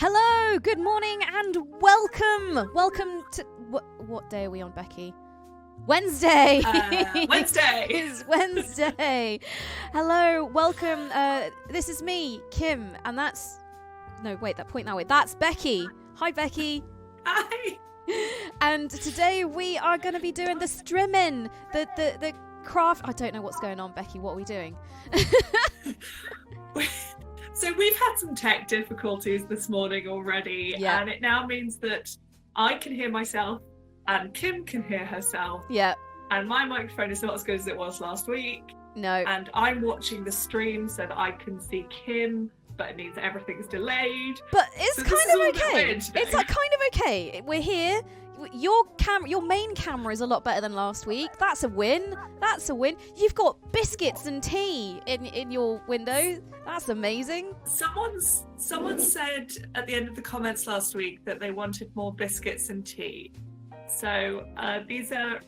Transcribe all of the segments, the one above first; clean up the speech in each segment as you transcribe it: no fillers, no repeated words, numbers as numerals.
Hello, good morning, and welcome. Welcome to what day are we on, Becky? Wednesday. Wednesday. It's Wednesday. Hello, welcome. This is me, Kim, and that's that's Becky. Hi, Becky. Hi. And today we are going to be doing the strimming, the craft. I don't know what's going on, Becky. What are we doing? So we've had some tech difficulties this morning already, and it now means that I can hear myself and Kim can hear herself. Yeah. And my microphone is not as good as it was last week. No. And I'm watching the stream so that I can see Kim, but it means everything's delayed. But it's so kind of okay. It's kind of okay. We're here. Your main camera is a lot better than last week. That's a win. That's a win. You've got biscuits and tea in your window. That's amazing. Someone said at the end of the comments last week that they wanted more biscuits and tea. So these are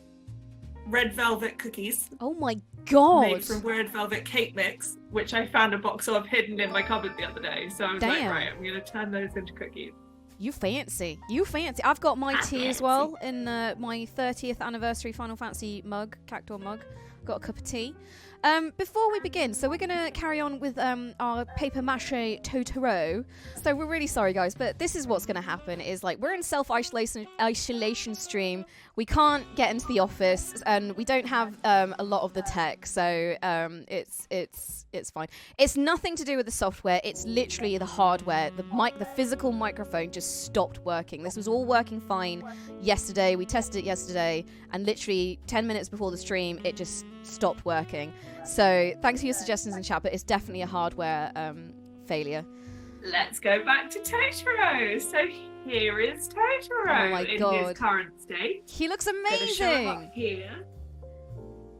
red velvet cookies. Oh my god! Made from red velvet cake mix, which I found a box of hidden in my cupboard the other day. So I was like, right, I'm going to turn those into cookies. You fancy. I've got my tea as well in my 30th anniversary Final Fantasy mug, Cactuar mug. Got a cup of tea. Before we begin, so we're going to carry on with our paper-mâché Totoro. So we're really sorry, guys, but this is what's going to happen is, like, we're in self-isolation stream. We can't get into the office, and we don't have a lot of the tech, so it's fine. It's nothing to do with the software. It's literally the hardware. The physical microphone just stopped working. This was all working fine yesterday. We tested it yesterday, and literally 10 minutes before the stream, it just stopped working. So thanks for your suggestions in chat, but it's definitely a hardware failure. Let's go back to Totoro. So here is Totoro in his current state. He looks amazing. Show him up here,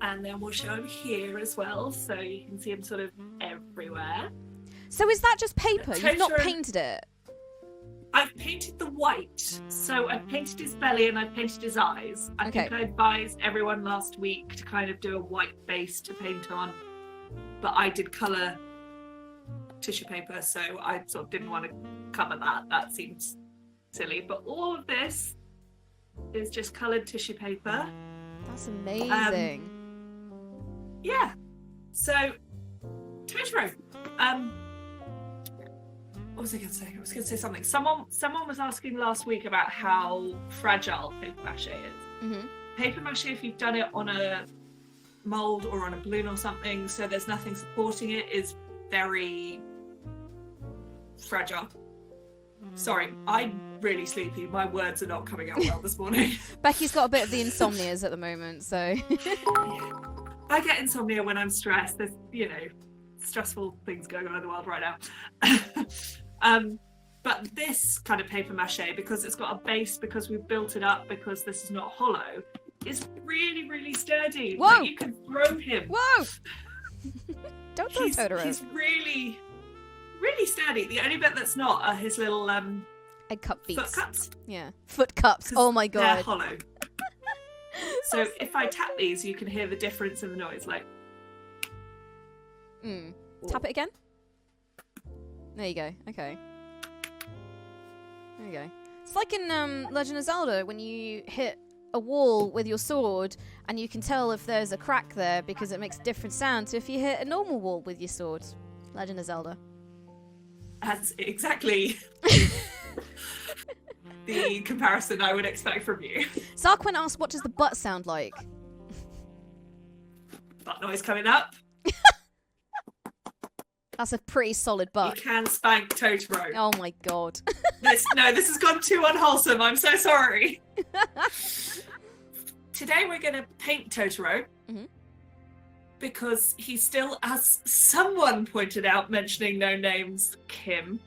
and then we'll show him here as well, so you can see him sort of everywhere. So is that just paper? You've not painted it? I've painted the white. So I painted his belly and I painted his eyes. I think I advised everyone last week to kind of do a white base to paint on, but I did colour tissue paper, so I sort of didn't want to cover that. That seems silly. But all of this is just coloured tissue paper. That's amazing. Yeah. So, Totoro. What was I going to say? I was going to say something. Someone was asking last week about how fragile paper-mâché is. Mm-hmm. Paper-mâché, if you've done it on a mould or on a balloon or something, so there's nothing supporting it, is very fragile. Sorry, I'm really sleepy. My words are not coming out well this morning. Becky's got a bit of the insomnias at the moment, so... I get insomnia when I'm stressed. There's, stressful things going on in the world right now. But this kind of paper-mâché, because it's got a base, because we've built it up, because this is not hollow, is really, really sturdy. Whoa! Like, you can throw him. Whoa! Don't throw Totoro. He's really, really sturdy. The only bit that's not are his little egg cup feet. Foot cups. Yeah, foot cups. Oh my god. They're hollow. So if I tap these, you can hear the difference in the noise. Like. Tap it again. There you go. Okay. There you go. It's like in Legend of Zelda when you hit a wall with your sword and you can tell if there's a crack there because it makes a different sound to if you hit a normal wall with your sword. Legend of Zelda. That's exactly the comparison I would expect from you. Zarquin asked, what does the butt sound like? Butt noise coming up. That's a pretty solid butt. You can spank Totoro. Oh my god. This has gone too unwholesome. I'm so sorry. Today we're going to paint Totoro because he still, as someone pointed out, mentioning no names, Kim,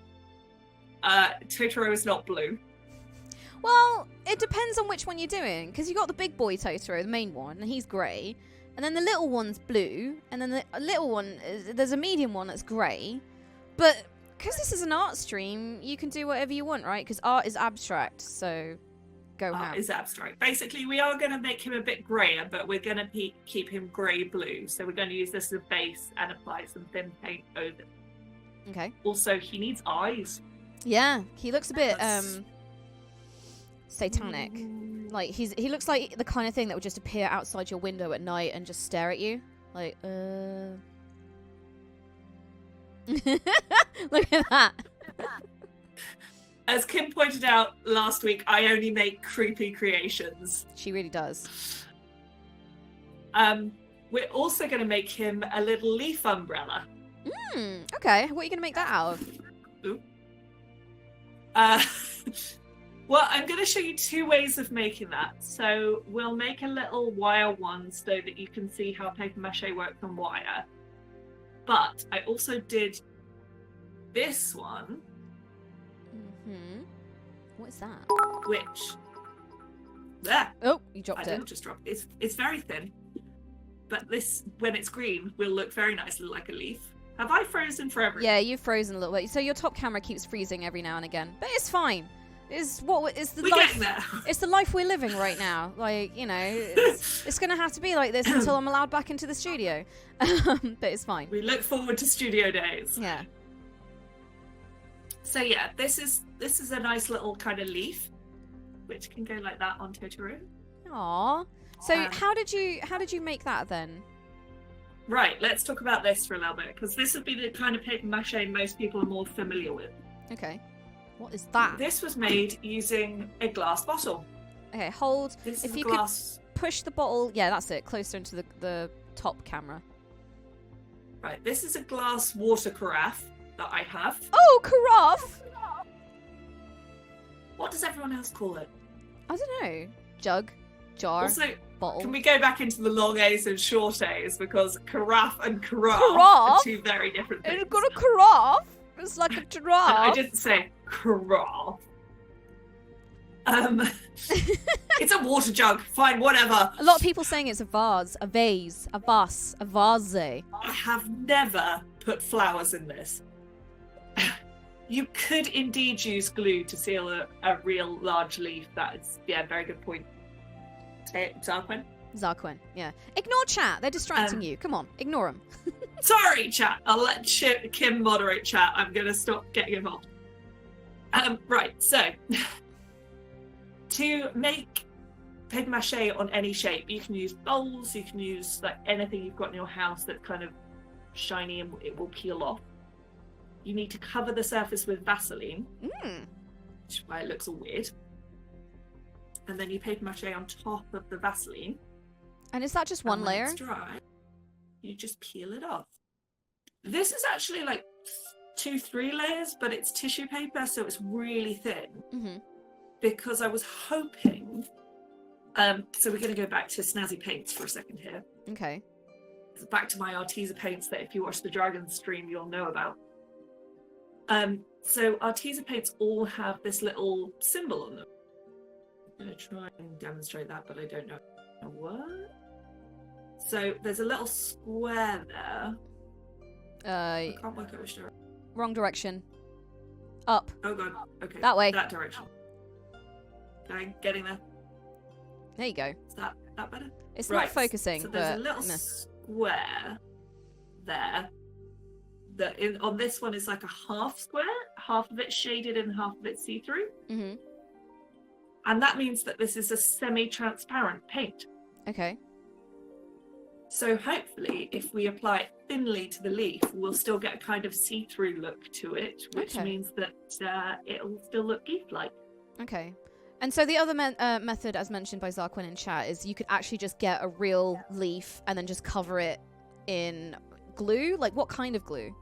Totoro is not blue. Well, it depends on which one you're doing, because you got the big boy Totoro, the main one, and he's grey. And then the little one's blue, and then the little one, there's a medium one that's grey. But because this is an art stream, you can do whatever you want, right? Because art is abstract, so go ham. Art is abstract. Basically, we are going to make him a bit greyer, but we're going to keep him grey-blue. So we're going to use this as a base and apply some thin paint over. Okay. Also, he needs eyes. Yeah, he looks a bit satanic. Like he looks like the kind of thing that would just appear outside your window at night and just stare at you. Like, Look at that. As Kim pointed out last week, I only make creepy creations. She really does. We're also going to make him a little leaf umbrella. Okay. What are you going to make that out of? Ooh. Well, I'm going to show you 2 ways of making that. So we'll make a little wire one so that you can see how paper-mâché works on wire. But I also did this one. What is that? Which... There. Oh, you dropped I didn't just drop it. It's very thin. But this, when it's green, will look very nicely like a leaf. Have I frozen forever? Yeah, you've frozen a little bit. So your top camera keeps freezing every now and again. But it's fine. It's the life. It's the life we're living right now. Like, you know, it's going to have to be like this until I'm allowed back into the studio. But it's fine. We look forward to studio days. Yeah. So yeah, this is a nice little kind of leaf, which can go like that on Totoro. Aww. So how did you make that then? Right, let's talk about this for a little bit, because this would be the kind of paper-mâché most people are more familiar with. Okay. What is that? This was made using a glass bottle. Okay, hold. This if is you glass... could push the bottle, yeah, that's it, closer into the top camera. Right, this is a glass water carafe that I have. Oh, carafe! What does everyone else call it? I don't know. Jug, jar, also, bottle. Can we go back into the long A's and short A's, because carafe and carafe Carafe? are 2 very different things. It's got a carafe. It's like a giraffe. I didn't say carafe. It's a water jug. Fine, whatever. A lot of people saying it's a vase, a vase, a vase, a vase. I have never put flowers in this. You could indeed use glue to seal a real large leaf. That is, yeah, very good point. Zarquin, yeah. Ignore chat. They're distracting you. Come on, ignore them. Sorry, chat. I'll let Kim moderate chat. I'm going to stop getting involved. Right, so to make paper-mâché on any shape, you can use bowls, you can use like anything you've got in your house that's kind of shiny and it will peel off. You need to cover the surface with Vaseline, which is why it looks all weird. And then you paper-mâché on top of the Vaseline. And is that just one when layer? It's dry, you just peel it off. This is actually like 2-3 layers, but it's tissue paper, so it's really thin. Because I was hoping... so we're going to go back to snazzy paints for a second here. Okay. Back to my Arteza paints that if you watch the Dragon stream, you'll know about. So Arteza paints all have this little symbol on them. I'm going to try and demonstrate that, but I don't know what. So there's a little square there. I can't work out which direction. Wrong direction. Up. Oh god. Okay. That way. That direction. Getting there. There you go. Is that better? It's right. not focusing, so there's but a little square there. That on this one is like a half square, half of it shaded and half of it see-through. And that means that this is a semi-transparent paint. Okay. So hopefully, if we apply it thinly to the leaf, we'll still get a kind of see-through look to it, which means that it'll still look leaf-like. Okay. And so the other method, as mentioned by Zarquin in chat, is you could actually just get a real leaf and then just cover it in glue? Like, what kind of glue?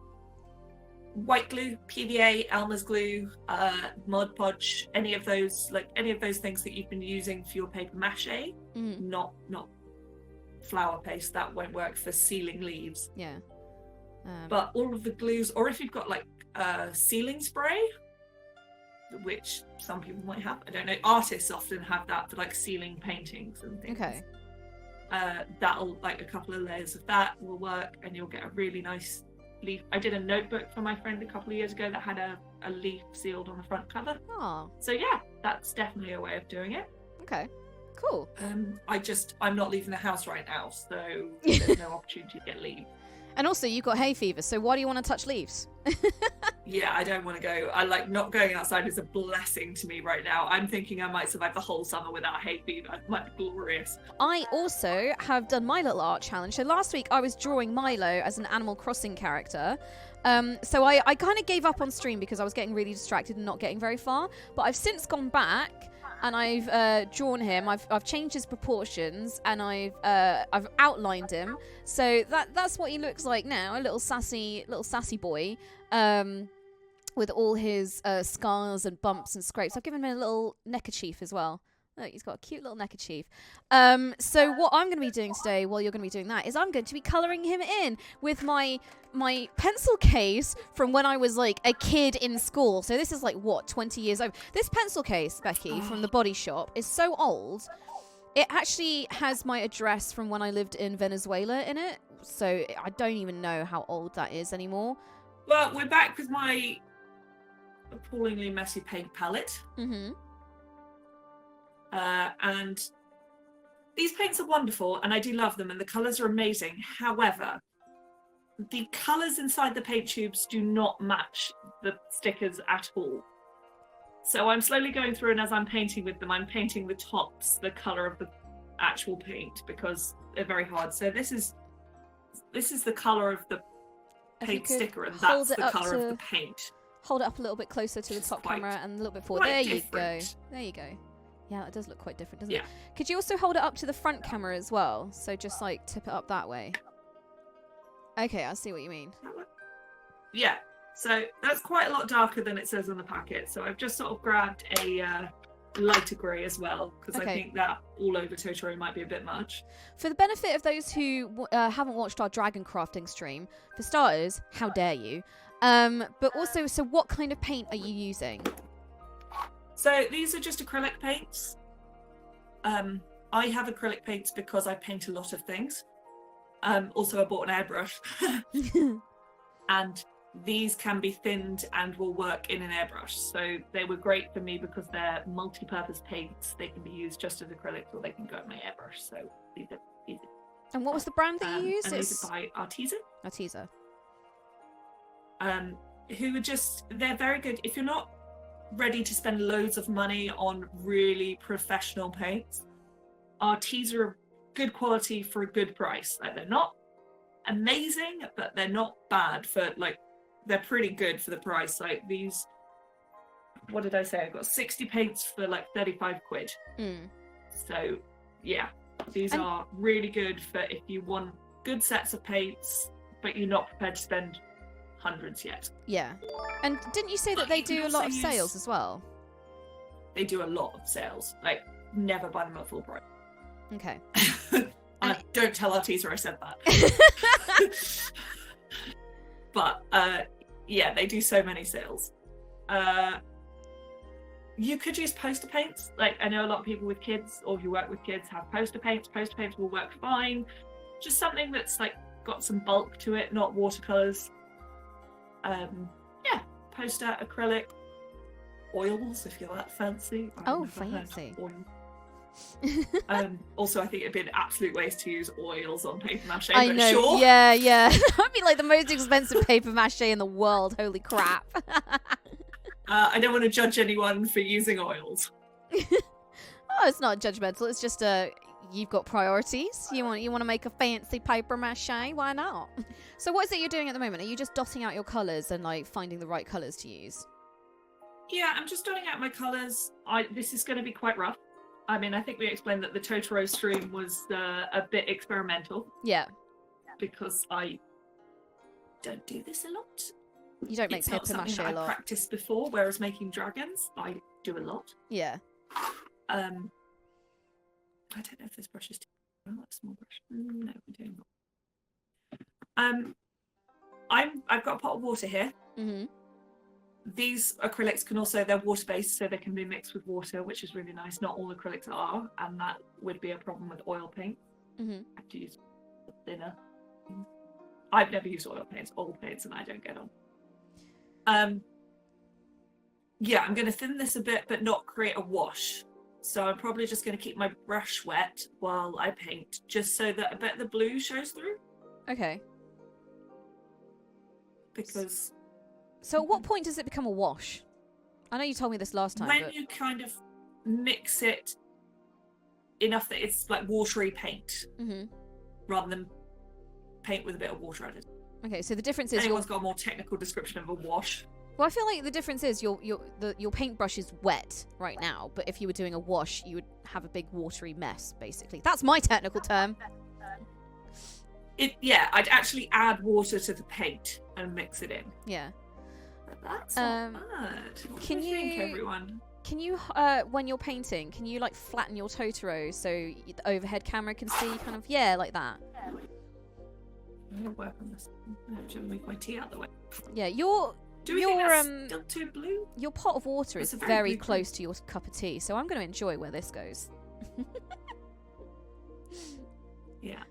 White glue, PVA, Elmer's glue, Mod Podge, any of those things that you've been using for your paper-mâché, not flour paste. That won't work for sealing leaves. Yeah. But all of the glues, or if you've got like sealing spray, which some people might have, I don't know, artists often have that for like sealing paintings and things. Okay. That'll, like a couple of layers of that will work, and you'll get a really nice leaf. I did a notebook for my friend a couple of years ago that had a leaf sealed on the front cover. Oh. So yeah, that's definitely a way of doing it. Okay. Cool. I'm not leaving the house right now, so there's no opportunity to get leave. And also, you've got hay fever, so why do you want to touch leaves? Yeah, I don't want to go. I like not going outside is a blessing to me right now. I'm thinking I might survive the whole summer without hay fever. It might be glorious. I also have done my little art challenge. So last week I was drawing Milo as an Animal Crossing character. So I kind of gave up on stream because I was getting really distracted and not getting very far. But I've since gone back and I've drawn him. I've changed his proportions and I've outlined him. So that's what he looks like now, a little sassy boy. With all his scars and bumps and scrapes. I've given him a little neckerchief as well. Look, he's got a cute little neckerchief. So what I'm going to be doing today, while you're going to be doing that, is I'm going to be colouring him in with my pencil case from when I was like a kid in school. So this is like, what, 20 years old? This pencil case, Becky, from the Body Shop is so old. It actually has my address from when I lived in Venezuela in it. So I don't even know how old that is anymore. Well, we're back with my appallingly messy paint palette. Mm-hmm. And these paints are wonderful and I do love them and the colours are amazing. However, the colours inside the paint tubes do not match the stickers at all. So I'm slowly going through and as I'm painting with them, I'm painting the tops, the colour of the actual paint because they're very hard. So this is the colour of the paint sticker and that's the colour of the paint. Hold it up a little bit closer to the top camera and a little bit forward. There you go. There you go. Yeah, that does look quite different, doesn't it? Could you also hold it up to the front camera as well? So just like tip it up that way. Okay, I see what you mean. Yeah, so that's quite a lot darker than it says on the packet. So I've just sort of grabbed a lighter grey as well because I think that all over Totoro might be a bit much. For the benefit of those who haven't watched our dragon crafting stream, for starters, how dare you? But also, so what kind of paint are you using? So these are just acrylic paints. I have acrylic paints because I paint a lot of things. Also, I bought an airbrush. And these can be thinned and will work in an airbrush. So they were great for me because they're multi-purpose paints. They can be used just as acrylics or they can go in my airbrush. So these are easy. And what was the brand that you used? And these are by Arteza. Arteza. Who are just, they're very good. If you're not ready to spend loads of money on really professional paints, Arteza are good quality for a good price. Like they're not amazing, but they're not bad for like, they're pretty good for the price. Like these, what did I say? I got 60 paints for like 35 quid. So yeah, these are really good for if you want good sets of paints, but you're not prepared to spend hundreds yet. Yeah. And didn't you say that they do a lot of sales as well? They do a lot of sales. Like, never buy them at full price. Okay. Don't tell Arteza I said that. But, yeah, they do so many sales. You could use poster paints. Like, I know a lot of people with kids or who work with kids have poster paints. Poster paints will work fine. Just something that's, like, got some bulk to it, not watercolours. Yeah, poster, acrylic, oils if you're that fancy. Oh, fancy. Also, I think it'd be an absolute waste to use oils on paper-mâché. I know, sure. yeah. That'd be like the most expensive paper-mâché in the world. Holy crap. I don't want to judge anyone for using oils. Oh, it's not judgmental. It's just you've got priorities. You want to make a fancy paper-mâché. Why not? So what is it you're doing at the moment? Are you just dotting out your colours and like finding the right colours to use? Yeah, I'm just dotting out my colours. This is going to be quite rough. I mean, I think we explained that the Totoro stream was a bit experimental. Yeah. Because I don't do this a lot. You don't make paper-mâché a lot. I've practiced before, whereas making dragons, I do a lot. Yeah. I don't know if this brush is too a small brush. No, we're doing not. I've got a pot of water here. Mm-hmm. These acrylics can also, they're water-based, so they can be mixed with water, which is really nice. Not all acrylics are, and that would be a problem with oil paint. Mm-hmm. I have to use thinner. I've never used oil paints, and I don't get on. Yeah, I'm going to thin this a bit, but not create a wash. So I'm probably just going to keep my brush wet while I paint, just so that a bit of the blue shows through. Okay. because... So at what point does it become a wash? I know you told me this last time. When you kind of mix it enough that it's like watery paint, rather than paint with a bit of water added. Okay, so the difference is anyone's got a more technical description of a wash. Well, I feel like the difference is your paintbrush is wet right now, but if you were doing a wash, you would have a big watery mess, basically. That's my technical term. I'd actually add water to the paint and mix it in. Yeah. But that's not bad. What do you think, everyone? Can you, when you're painting, can you like flatten your Totoro so the overhead camera can see kind of, like that? I'm gonna work on this. I have to move my tea out the way. Yeah, Do we think that's still too blue? Your pot of water is very close to your cup of tea, so I'm going to enjoy where this goes. Yeah.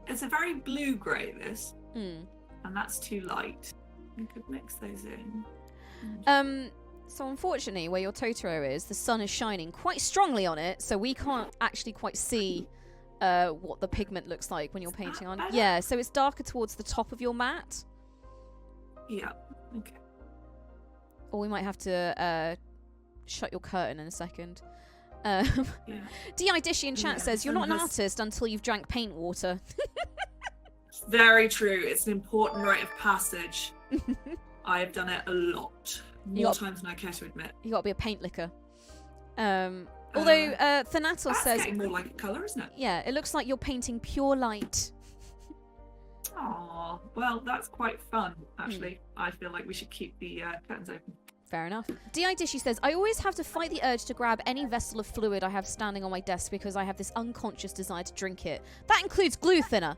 It's a very blue-grey, this. Mm. And that's too light. We could mix those in. So unfortunately, where your Totoro is, the sun is shining quite strongly on it, so we can't actually quite see what the pigment looks like when you're painting on. Better? Yeah, so it's darker towards the top of your mat. Yeah, okay. Or we might have to shut your curtain in a second. D.I. Dishy in chat says, you're not an artist until you've drank paint water. Very true. It's an important rite of passage. I have done it a lot. More times than I care to admit. You got to be a paint licker. Although Thanatos says... That's getting more like a colour, isn't it? Yeah, it looks like you're painting pure light. Aw, well, that's quite fun, actually. I feel like we should keep the curtains open. Fair enough. D.I. Dishy says, I always have to fight the urge to grab any vessel of fluid I have standing on my desk because I have this unconscious desire to drink it. That includes glue thinner.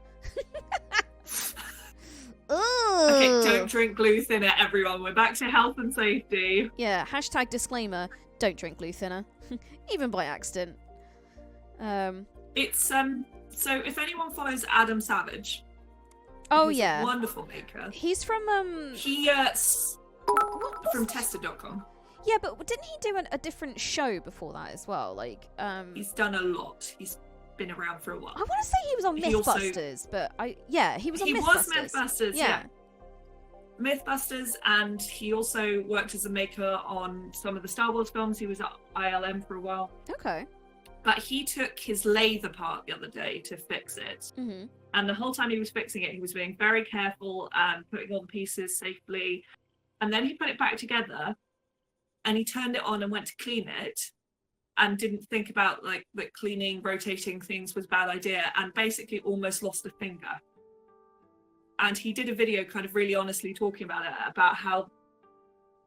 Okay, don't drink glue thinner, everyone. We're back to health and safety. Yeah, hashtag disclaimer, don't drink glue thinner. Even by accident. It's, so if anyone follows Adam Savage... Oh, he's yeah. a wonderful maker. He's from, from Tested.com. Yeah, but didn't he do a different show before that as well? Like, He's done a lot. He's been around for a while. I want to say he was on Mythbusters, but he was on Mythbusters. He was Mythbusters, yeah. Mythbusters, and he also worked as a maker on some of the Star Wars films. He was at ILM for a while. Okay. But he took his lathe apart the other day to fix it. Mm-hmm. And the whole time he was fixing it, he was being very careful and putting all the pieces safely. And then he put it back together and he turned it on and went to clean it and didn't think about like that cleaning, rotating things was a bad idea, and basically almost lost a finger. And he did a video kind of really honestly talking about it, about how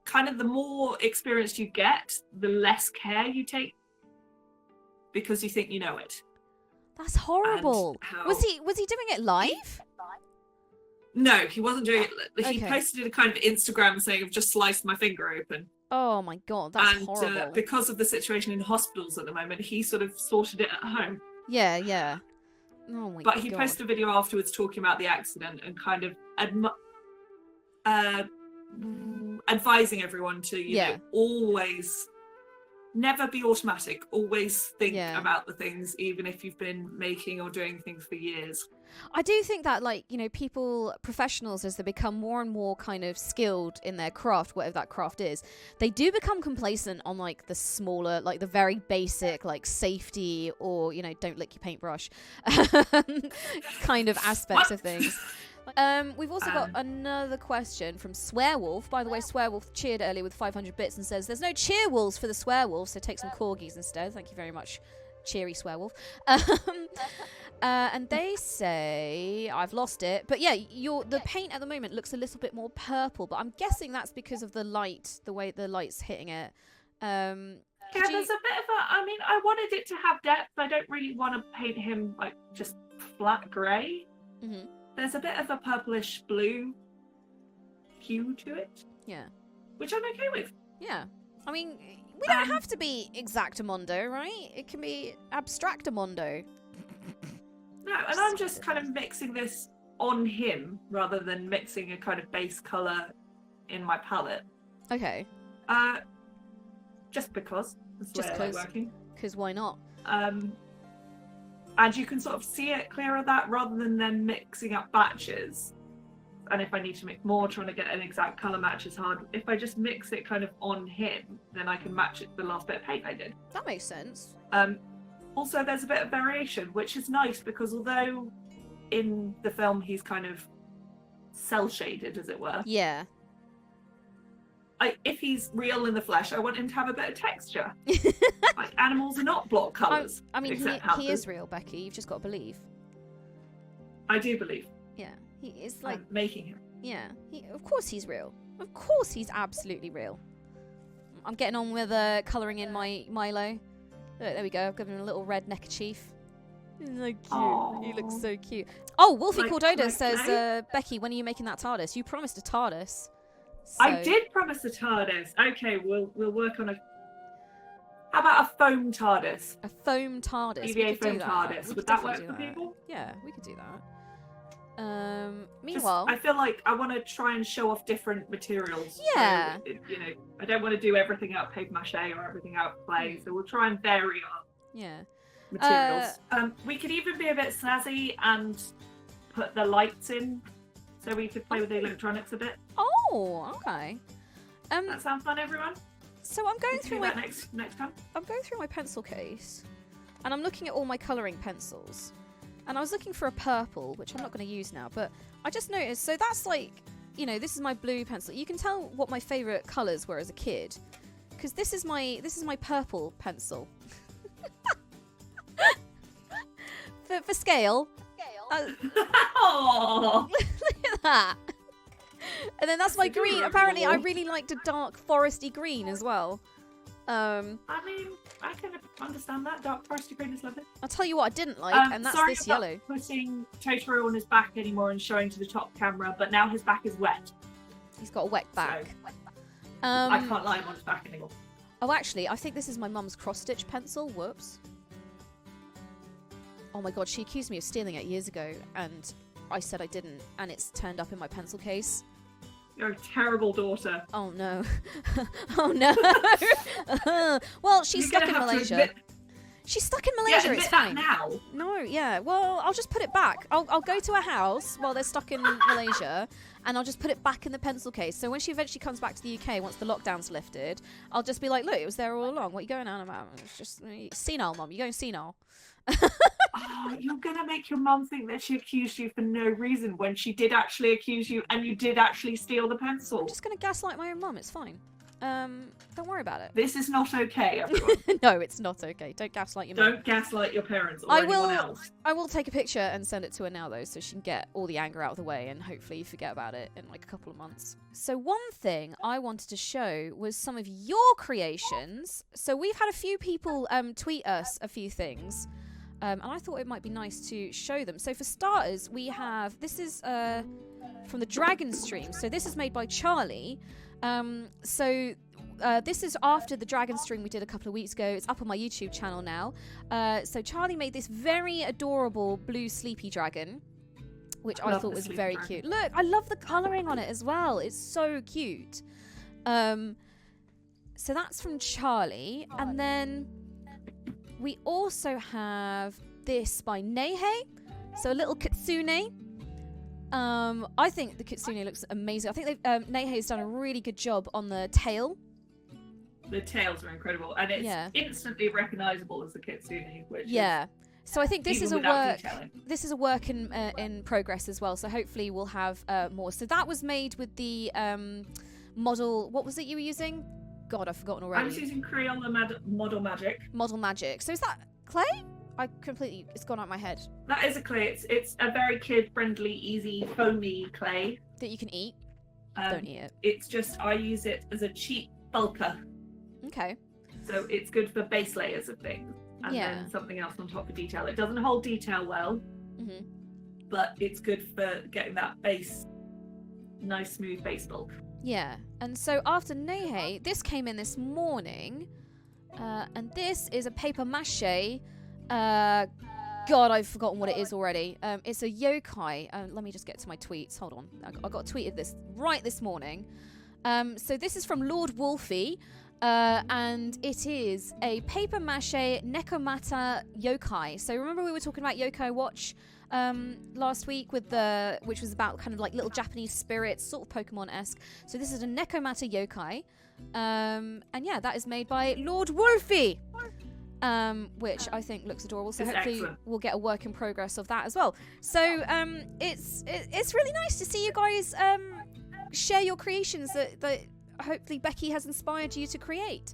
kind of the more experienced you get, the less care you take because you think you know it. That's horrible. Was he doing it live? No, he wasn't doing it. He Okay. posted a kind of Instagram saying, I've just sliced my finger open. Oh my god, that's horrible. And because of the situation in hospitals at the moment, he sort of sorted it at home. Yeah. Oh my god. But he posted a video afterwards talking about the accident and kind of advising everyone to, you know, always never be automatic. Always think about the things, even if you've been making or doing things for years. I do think that, like, you know, professionals, as they become more and more kind of skilled in their craft, whatever that craft is, they do become complacent on, like, the smaller, like, the very basic, like, safety or, you know, don't lick your paintbrush kind of aspects of things. We've also got another question from Swearwolf. By the way, Swearwolf cheered earlier with 500 bits and says, there's no cheer wolves for the Swearwolves, so take some corgis instead. Thank you very much, cheery Swearwolf. And they say, I've lost it, but yeah, the paint at the moment looks a little bit more purple, but I'm guessing that's because of the light, the way the light's hitting it. There's a bit of I mean, I wanted it to have depth. I don't really want to paint him like just flat grey. Mm-hmm. There's a bit of a purplish blue hue to it. Yeah. Which I'm okay with. Yeah. I mean, we don't have to be exactamundo, right? It can be abstractamundo. No, and I'm just kind of mixing this on him rather than mixing a kind of base colour in my palette. Okay. Just because. That's just because. Working. Because why not? And you can sort of see it clearer that rather than then mixing up batches. and if I need to mix more, trying to get an exact colour match is hard. If I just mix it kind of on him, then I can match it to the last bit of paint I did. That makes sense. Also, there's a bit of variation, which is nice because although in the film he's kind of cel-shaded, as it were. Yeah. If he's real in the flesh, I want him to have a bit of texture. Like, animals are not block colours. I mean, he is real, Becky. You've just got to believe. I do believe. Yeah, he is like... I'm making him. Yeah, of course he's real. Of course he's absolutely real. I'm getting on with colouring in my Milo. Look, there we go. I've given him a little red neckerchief. He's so cute. Aww. He looks so cute. Oh, Wolfie Cordoda like says, Becky, when are you making that TARDIS? You promised a TARDIS. So... I did promise a TARDIS. Okay, we'll work on a... How about a foam TARDIS? A foam TARDIS. PVA foam TARDIS. Would that work for people? Yeah, we could do that. Meanwhile... I feel like I want to try and show off different materials. Yeah. So, I don't want to do everything out of paper-mache or everything out of clay, so we'll try and vary our materials. We could even be a bit snazzy and put the lights in, so we could play with the electronics a bit. Oh, okay. That sound fun, everyone? So I'm going through my next time. I'm going through my pencil case, and I'm looking at all my colouring pencils, and I was looking for a purple, which I'm not going to use now, but I just noticed. So that's like, this is my blue pencil. You can tell what my favourite colours were as a kid, because this is my purple pencil. for scale. Oh, look at that. And then that's my green. Apparently, I really liked a dark foresty green as well. I mean, I can understand that. Dark foresty green is lovely. I'll tell you what I didn't like, and that's sorry this about yellow. Putting Totoro on his back anymore and showing to the top camera, but now his back is wet. He's got a wet back. So, I can't lie him on his back anymore. Oh, actually, I think this is my mum's cross-stitch pencil. Whoops. Oh my god, she accused me of stealing it years ago, and I said I didn't, and it's turned up in my pencil case. You're a terrible daughter. Oh no. Oh no. Well, she's stuck in Malaysia. She's stuck in Malaysia, it's fine. Now. No, yeah. Well, I'll just put it back. I'll go to her house while they're stuck in Malaysia, and I'll just put it back in the pencil case. So when she eventually comes back to the UK, once the lockdown's lifted, I'll just be like, look, it was there all along. What are you going on about? It's just senile, Mum. You're going senile. Oh, you're gonna make your mum think that she accused you for no reason when she did actually accuse you and you did actually steal the pencil. I'm just gonna gaslight my own mum. It's fine. Don't worry about it. This is not okay, everyone. No, it's not okay. Don't gaslight your mum. Don't gaslight your parents or anyone else. I will take a picture and send it to her now, though, so she can get all the anger out of the way and hopefully forget about it in like a couple of months. So one thing I wanted to show was some of your creations. So we've had a few people tweet us a few things. And I thought it might be nice to show them. So for starters, we have... This is from the Dragon Stream. So this is made by Charlie. This is after the Dragon Stream we did a couple of weeks ago. It's up on my YouTube channel now. So Charlie made this very adorable blue sleepy dragon, which I thought was very cute. Look, I love the colouring on it as well. It's so cute. So that's from Charlie. And then... we also have this by Neihei, so a little kitsune. I think the kitsune looks amazing. I think Neihei's done a really good job on the tail. The tails are incredible, and it's instantly recognisable as the kitsune. Which so I think this is a work. This is a work in progress as well. So hopefully we'll have more. So that was made with the model. What was it you were using? God, I've forgotten already. I was using Crayola Model Magic. Model Magic. So is that clay? It's gone out of my head. That is a clay. It's a very kid-friendly, easy, foamy clay. That you can eat. Don't eat it. It's just, I use it as a cheap bulker. Okay. So it's good for base layers of things. And then something else on top for detail. It doesn't hold detail well, but it's good for getting that base, nice, smooth base bulk. Yeah, and so after Neihei, this came in this morning, and this is a paper-mache. God, I've forgotten what it is already. It's a yokai. Let me just get to my tweets. Hold on, I got tweeted this right this morning. So this is from Lord Wolfie. And it is a paper-mache Nekomata yokai. So remember we were talking about Yokai Watch last week which was about kind of like little Japanese spirits, sort of Pokemon-esque. So this is a Nekomata yokai. And yeah, that is made by Lord Wolfie. Which I think looks adorable. So hopefully we'll get a work in progress of that as well. So it's really nice to see you guys share your creations that hopefully Becky has inspired you to create.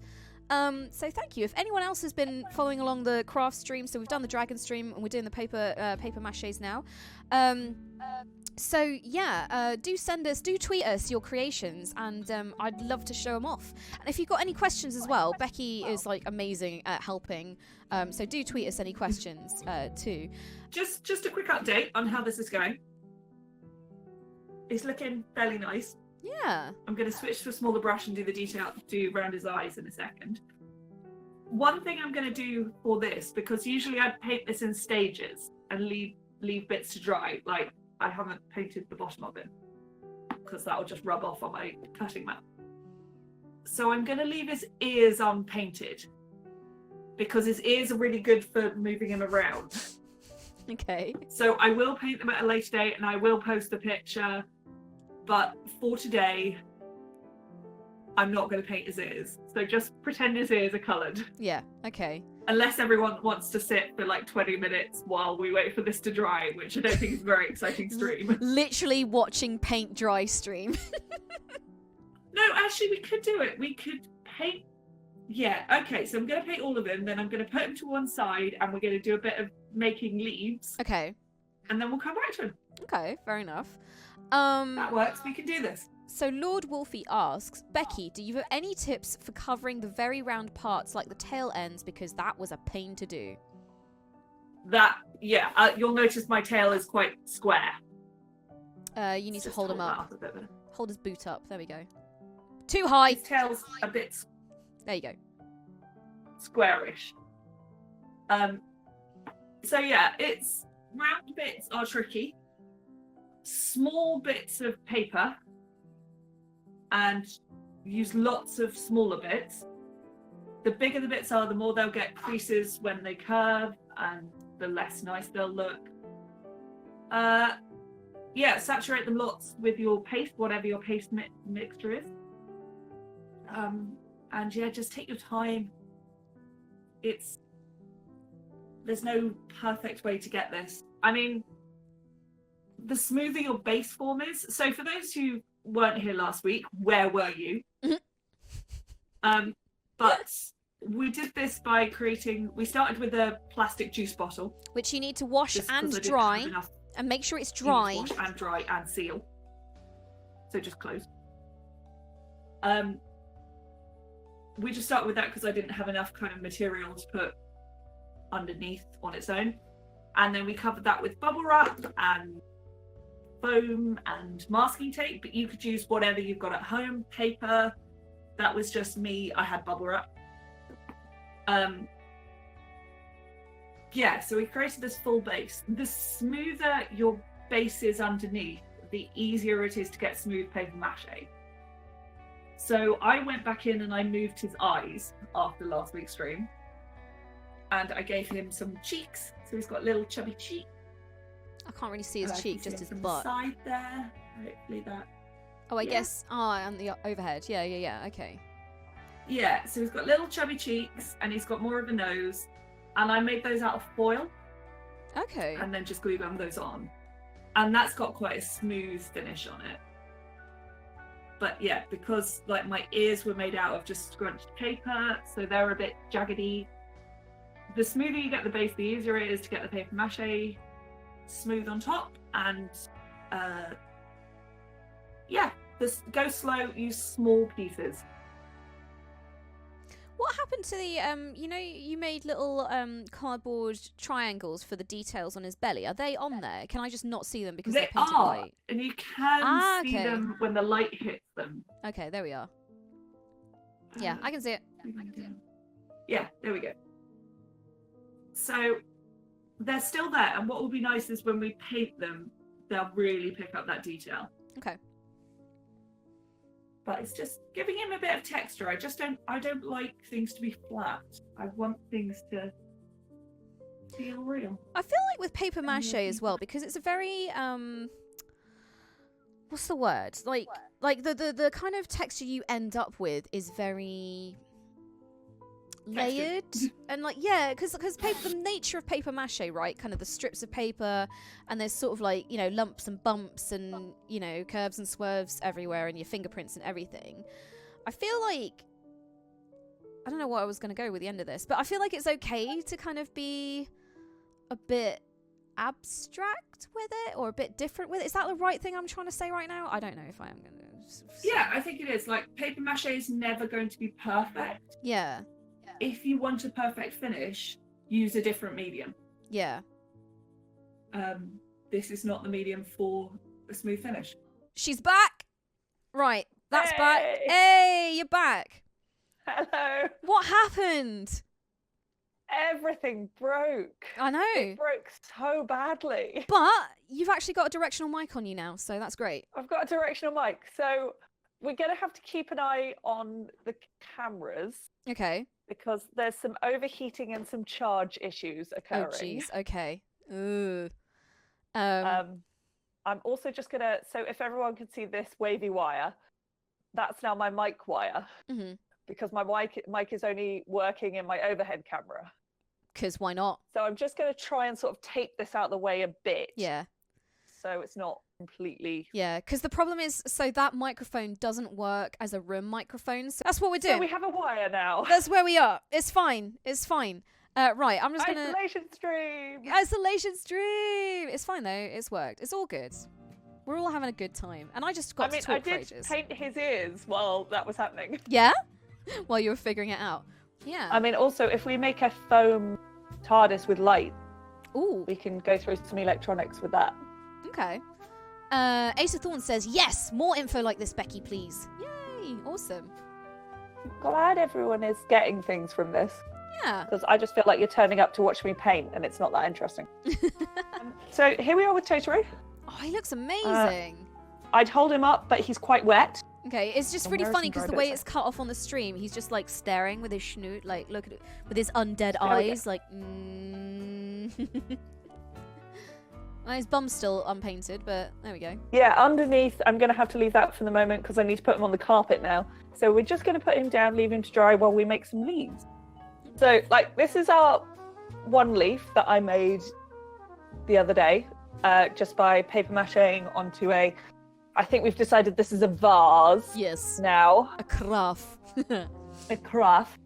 So thank you. If anyone else has been following along the craft stream, so we've done the dragon stream and we're doing the paper maches now. So yeah, do tweet us your creations, and I'd love to show them off. And if you've got any questions as well, Becky is like amazing at helping. So do tweet us any questions too. Just a quick update on how this is going. It's looking fairly nice. Yeah. I'm going to switch to a smaller brush and do around his eyes in a second. One thing I'm going to do for this, because usually I paint this in stages and leave bits to dry, like I haven't painted the bottom of it because that will just rub off on my cutting mat. So I'm going to leave his ears unpainted because his ears are really good for moving him around. Okay. So I will paint them at a later date and I will post the picture. But for today, I'm not going to paint his ears. So just pretend his ears are coloured. Yeah, okay. Unless everyone wants to sit for like 20 minutes while we wait for this to dry, which I don't think is a very exciting stream. Literally watching paint dry stream. No, actually, we could do it. We could paint. Yeah, okay. So I'm going to paint all of them. Then I'm going to put them to one side and we're going to do a bit of making leaves. Okay. And then we'll come back to them. Okay, fair enough. That works. We can do this. So Lord Wolfie asks, Becky, do you have any tips for covering the very round parts like the tail ends, because that was a pain to do? You'll notice my tail is quite square. You need to hold him up. A bit better. Hold his boot up. There we go. Too high. His tail's a bit. There you go. Squarish. So yeah, it's round bits are tricky. Small bits of paper and use lots of smaller bits. The bigger the bits are, the more they'll get creases when they curve and the less nice they'll look. Saturate them lots with your paste, whatever your paste mixture is. And yeah, just take your time. There's no perfect way to get this. I mean, the smoother your base form is. So for those who weren't here last week, where were you? But we did this by we started with a plastic juice bottle. Which you need to wash and dry. And make sure it's dry. Wash and dry and seal. So just close. We just started with that because I didn't have enough kind of material to put underneath on its own. And then we covered that with bubble wrap and foam and masking tape, but you could use whatever you've got at home. Paper, that was just me. I had bubble wrap. So we created this full base. The smoother your base is underneath, the easier it is to get smooth paper mache. So I went back in and I moved his eyes after last week's stream, and I gave him some cheeks. So he's got little chubby cheeks. I can't really see his cheek, just his butt. Side there, hopefully that. Oh, I guess. Oh, on the overhead. Yeah. Okay. Yeah, so he's got little chubby cheeks, and he's got more of a nose, and I made those out of foil. Okay. And then just glue gum those on, and that's got quite a smooth finish on it. But yeah, because like my ears were made out of just scrunched paper, so they're a bit jaggedy. The smoother you get the base, the easier it is to get the paper mache smooth on top. And just go slow, use small pieces. What happened to the you made little cardboard triangles for the details on his belly? Are they on there? Can I just not see them because they're painted white? And you can see them when the light hits them. Okay, there we are. Yeah, I can see it. Yeah, there we go. So they're still there, and what will be nice is when we paint them, they'll really pick up that detail. Okay. But it's just giving him a bit of texture. I don't like things to be flat. I want things to feel real. I feel like with paper-mâché as well, because it's a very what's the word? Like the kind of texture you end up with is very layered and like, yeah, because the nature of paper-mâché, right? Kind of the strips of paper, and there's sort of like, you know, lumps and bumps and, you know, curves and swerves everywhere and your fingerprints and everything. I feel like, I don't know what I was going to go with the end of this, but I feel like it's okay to kind of be a bit abstract with it or a bit different with it. Is that the right thing I'm trying to say right now? I don't know if I am going to. Yeah, I think it is. Like, paper-mâché is never going to be perfect. Yeah. If you want a perfect finish, use a different medium. Yeah. This is not the medium for a smooth finish. She's back. Right, that's back. Hey, you're back. Hello. What happened? Everything broke. I know. It broke so badly. But you've actually got a directional mic on you now, so that's great. I've got a directional mic, so we're going to have to keep an eye on the cameras. Okay. Because there's some overheating and some charge issues occurring. Oh, jeez. Okay. Ooh. I'm also just going to... So if everyone can see this wavy wire, that's now my mic wire. Mm-hmm. Because my mic is only working in my overhead camera. Because why not? So I'm just going to try and sort of tape this out of the way a bit. Yeah. So it's not completely... Yeah, because the problem is, so that microphone doesn't work as a room microphone. So that's what we're doing. So we have a wire now. That's where we are. It's fine. It's fine. Right, I'm just going to... Isolation stream! Isolation stream! It's fine, though. It's worked. It's all good. We're all having a good time. And I just got to talk for ages. I did paint his ears while that was happening. Yeah? While you were figuring it out. Yeah. I mean, also, if we make a foam TARDIS with light, ooh, we can go through some electronics with that. Okay. Ace of Thorns says, yes, more info like this, Becky, please. Yay, awesome. I'm glad everyone is getting things from this. Yeah. Because I just feel like you're turning up to watch me paint and it's not that interesting. So here we are with Totoro. Oh, he looks amazing. I'd hold him up, but he's quite wet. Okay, it's just really funny because the way it's cut off on the stream, he's just like staring with his schnoot, like look at it with his undead eyes, like. Well, his bum's still unpainted, but there we go. Yeah, underneath, I'm going to have to leave that for the moment because I need to put him on the carpet now. So we're just going to put him down, leave him to dry while we make some leaves. So, like, this is our one leaf that I made the other day, just by paper-macheing onto a... I think we've decided this is a vase. Yes. Now. A carafe. A carafe.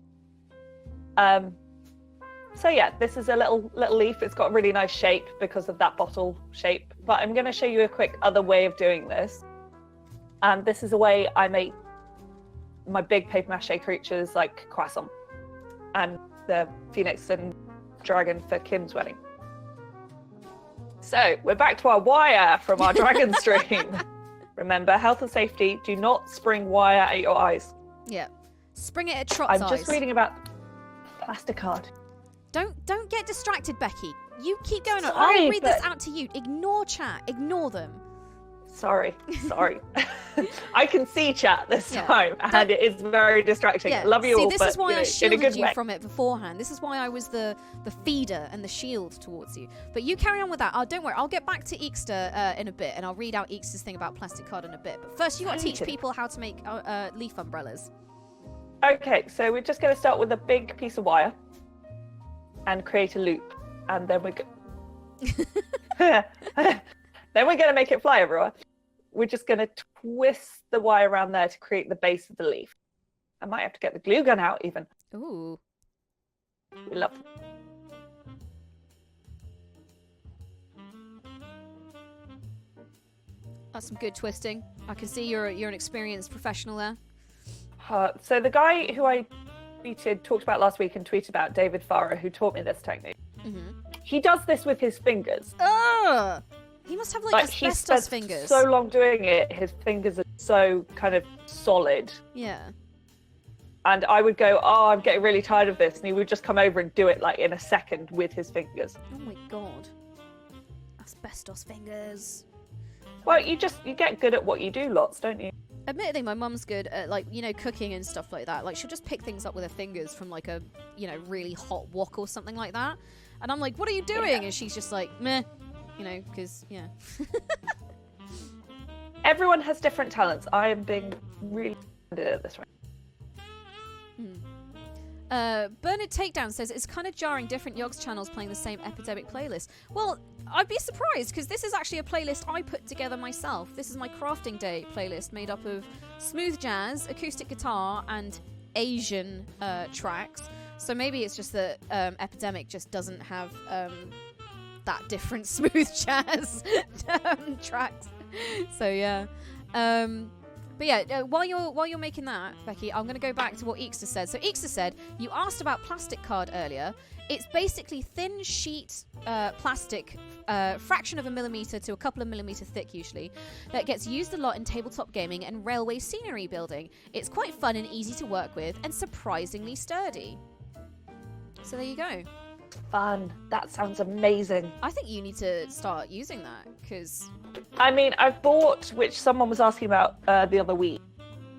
So yeah, this is a little leaf. It's got a really nice shape because of that bottle shape. But I'm going to show you a quick other way of doing this. And this is a way I make my big paper-mache creatures like Croissant and the Phoenix and Dragon for Kim's wedding. So we're back to our wire from our dragon stream. Remember, health and safety, do not spring wire at your eyes. Yeah. Spring it at Trot's eyes. I'm just reading about plasticard. Don't get distracted, Becky. You keep going on. Sorry, I'll read this out to you. Ignore chat. Ignore them. Sorry. I can see chat this time, and it is very distracting. Yeah. Love you all, this but is why I in a shielded good you way. from it beforehand. This is why I was the feeder and the shield towards you. But you carry on with that. Don't worry. I'll get back to Eekster in a bit, and I'll read out Eekster's thing about plastic card in a bit. But first, you got to teach people how to make leaf umbrellas. Okay, so we're just going to start with a big piece of wire and create a loop, and then then we're going to make it fly everywhere. We're just going to twist the wire around there to create the base of the leaf. I might have to get the glue gun out even. Ooh. We love them. That's some good twisting. I can see you're an experienced professional there. So the guy who I talked about last week and tweeted about, David Farah, who taught me this technique, he does this with his fingers. Ugh! He must have like asbestos fingers. So long doing it, his fingers are so kind of solid. Yeah. And I would go, oh, I'm getting really tired of this. And he would just come over and do it like in a second with his fingers. Oh my god. Asbestos fingers. Well, you get good at what you do lots, don't you? admittedly, my mum's good at, like, you know, cooking and stuff like that. Like, she'll just pick things up with her fingers from, like, a, you know, really hot wok or something like that. And I'm like, what are you doing? Yeah. And she's just like, meh, you know, because, yeah. Everyone has different talents. I am being really good at this right. Bernard Takedown says it's kind of jarring different Yogs channels playing the same Epidemic playlist. Well, I'd be surprised because this is actually a playlist I put together myself. This is my crafting day playlist made up of smooth jazz, acoustic guitar, and Asian tracks. So maybe it's just that Epidemic just doesn't have that different smooth jazz tracks. So yeah. But yeah, while you're making that, Becky, I'm going to go back to what Eekster said. So Eekster said, you asked about plastic card earlier. It's basically thin sheet plastic, fraction of a millimeter to a couple of millimeters thick usually, that gets used a lot in tabletop gaming and railway scenery building. It's quite fun and easy to work with and surprisingly sturdy. So there you go. Fun. That sounds amazing. I think you need to start using that because... I mean, I've bought, which someone was asking about the other week.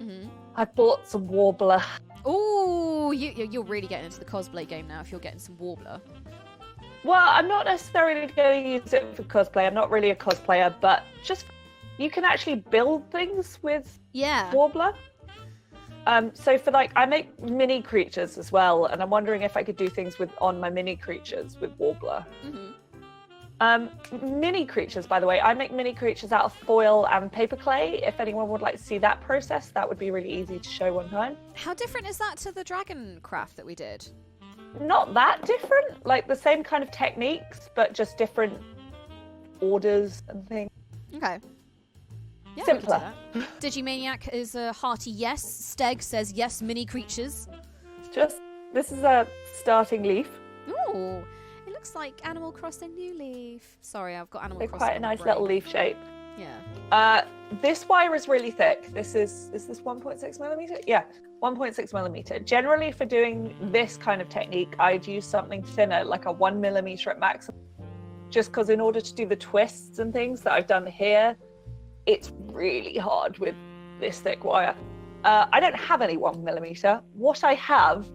Mm-hmm. I bought some Warbler. Ooh, you're really getting into the cosplay game now if you're getting some Warbler. Well, I'm not necessarily going to use it for cosplay. I'm not really a cosplayer, but just you can actually build things with Warbler. So for like, I make mini creatures as well, and I'm wondering if I could do things on my mini creatures with Warbler. Mm-hmm. Mini creatures, by the way, I make mini creatures out of foil and paper clay. If anyone would like to see that process, that would be really easy to show one time. How different is that to the dragon craft that we did? Not that different, like the same kind of techniques, but just different orders and things. Okay. Yeah, simpler. Digimaniac is a hearty yes. Steg says yes, mini creatures. This is a starting leaf. Ooh. Looks like Animal Crossing New Leaf. Sorry, I've got Animal Crossing. Quite a nice little leaf shape. Yeah. This wire is really thick. Is this 1.6 millimeter? Yeah, 1.6 millimeter. Generally, for doing this kind of technique, I'd use something thinner, like a 1 millimeter at maximum. Just because in order to do the twists and things that I've done here, it's really hard with this thick wire. I don't have any 1 millimeter. What I have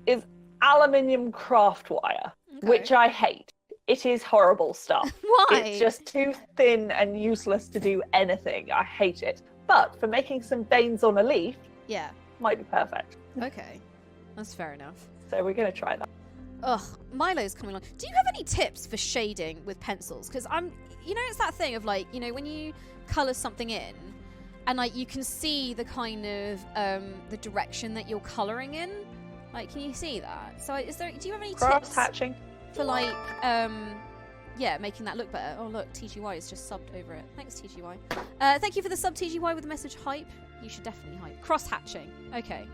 is aluminium craft wire, which I hate. It is horrible stuff. Why? It's just too thin and useless to do anything. I hate it. But for making some veins on a leaf, might be perfect. Okay, that's fair enough. So we're going to try that. Ugh, Milo's coming on. Do you have any tips for shading with pencils? Because it's that thing of like, when you colour something in, and like you can see the kind of the direction that you're colouring in. Like, can you see that? So do you have any tips hatching for like, making that look better? Oh look, TGY has just subbed over it. Thanks, TGY. Thank you for the sub, TGY, with the message hype. You should definitely hype. Cross hatching. Okay.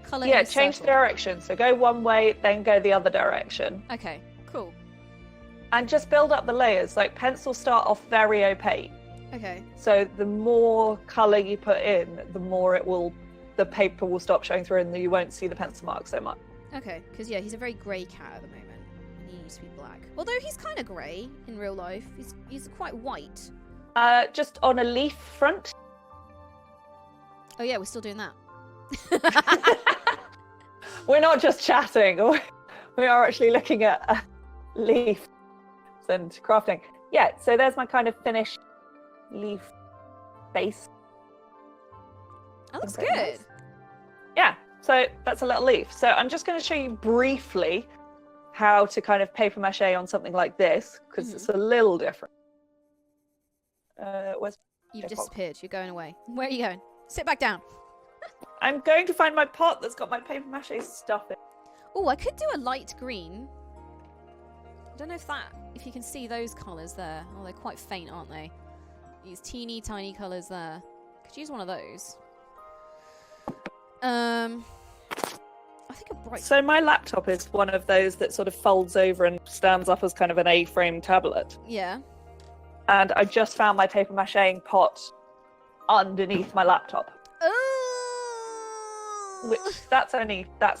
Colour. Yeah, change the direction. So go one way, then go the other direction. Okay, cool. And just build up the layers. Like pencils start off very opaque. Okay. So the more colour you put in, the more the paper will stop showing through and you won't see the pencil mark so much. Okay, because he's a very grey cat at the moment, and he used to be black. Although he's kind of grey in real life. He's quite white. Just on a leaf front. Oh yeah, we're still doing that. We're not just chatting. We are actually looking at leaves and crafting. Yeah, so there's my kind of finished leaf base. That looks good. Nice. Yeah, so that's a little leaf. So I'm just going to show you briefly how to kind of paper mache on something like this, because it's a little different. You've disappeared. You're going away. Where are you going? Sit back down. I'm going to find my pot that's got my paper mache stuff in. Oh, I could do a light green. I don't know if you can see those colours there. Oh, they're quite faint, aren't they? These teeny tiny colours there. Could use one of those. I think a bright... So my laptop is one of those that sort of folds over and stands up as kind of an A-frame tablet. Yeah. And I just found my paper macheing pot underneath my laptop. Which, that's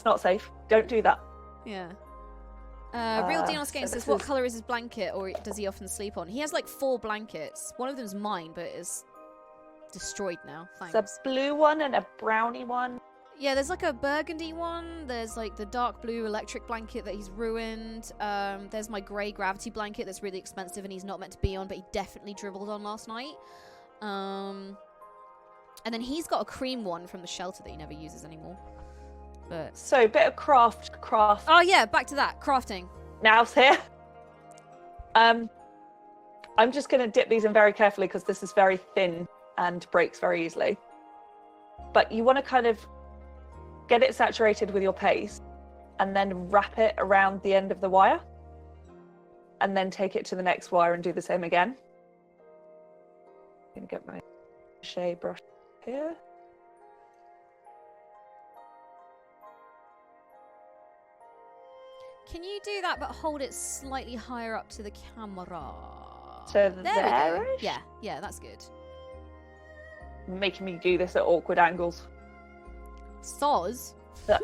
not safe. Don't do that. Yeah. Real Dion Skating says, what colour is his blanket, or does he often sleep on? He has like 4 blankets. One of them's mine, but it's destroyed now. Thanks. It's a blue one and a brownie one. Yeah, there's like a burgundy one. There's like the dark blue electric blanket that he's ruined. There's my grey gravity blanket that's really expensive and he's not meant to be on, but he definitely dribbled on last night. And then he's got a cream one from the shelter that he never uses anymore. But So, bit of craft. oh yeah, back to that crafting. Now's here. I'm just going to dip these in very carefully because this is very thin and breaks very easily. But you want to kind of get it saturated with your paste and then wrap it around the end of the wire and then take it to the next wire and do the same again. I'm going to get my mache brush here. Can you do that but hold it slightly higher up to the camera? So There we there. go. Yeah, that's good. Making me do this at awkward angles. Soz. So-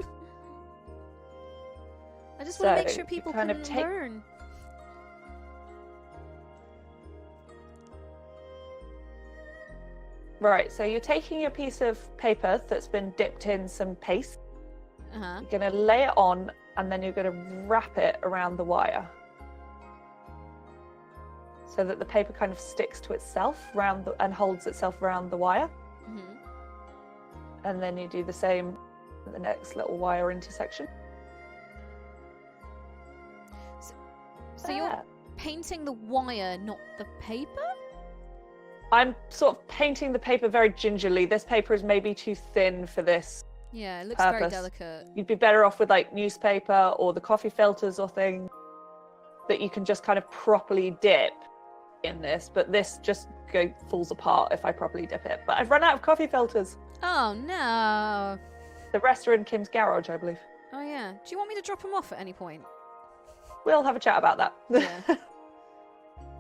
I just want to make So, sure you people kind can of take- learn. Right, so you're taking a piece of paper that's been dipped in some paste. Uh-huh. You're going to lay it on and then you're going to wrap it around the wire so that the paper kind of sticks to itself and holds itself around the wire. Mhm. And then you do the same at the next little wire intersection. So you're painting the wire, not the paper? I'm sort of painting the paper very gingerly. This paper is maybe too thin for this. Yeah, it looks very Purpose. delicate. You'd be better off with like newspaper or the coffee filters or things that you can just kind of properly dip in this. But this just falls apart if I properly dip it. But I've run out of coffee filters. Oh no. The rest are in Kim's garage, I believe. Oh yeah. Do you want me to drop them off at any point? We'll have a chat about that. Yeah.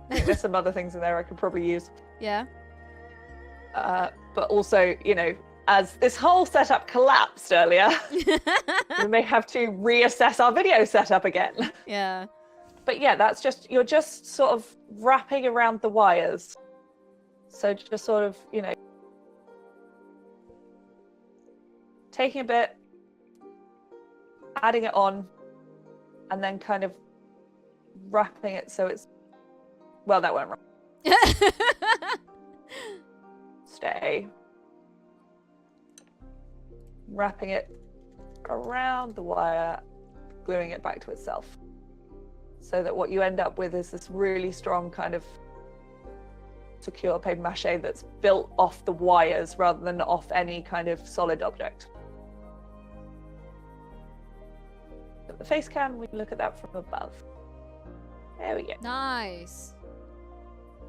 I think there's some other things in there I could probably use. Yeah. But also, as this whole setup collapsed earlier, we may have to reassess our video setup again. Yeah. But yeah, you're just sort of wrapping around the wires. So just sort of, taking a bit, adding it on, and then kind of wrapping it so it's, well, that went wrong. Stay. Wrapping it around the wire, gluing it back to itself. So that what you end up with is this really strong kind of secure paper mache that's built off the wires rather than off any kind of solid object. At the face cam, we can look at that from above. There we go. Nice.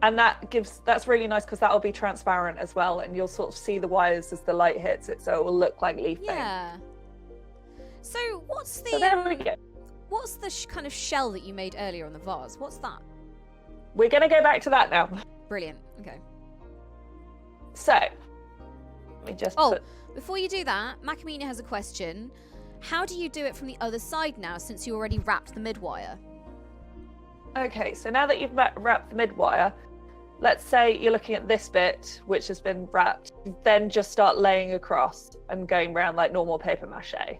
And that's really nice because that'll be transparent as well, and you'll sort of see the wires as the light hits it, so it will look like leaf paint. Yeah. So what's the So there we go. what's the kind of shell that you made earlier on the vase? What's that? We're going to go back to that now. Brilliant. Okay. So, let me just put... Before you do that, Macamina has a question. How do you do it from the other side now, since you already wrapped the mid-wire? Okay, so now that you've wrapped the mid-wire, let's say you're looking at this bit, which has been wrapped, then just start laying across and going around like normal paper mache.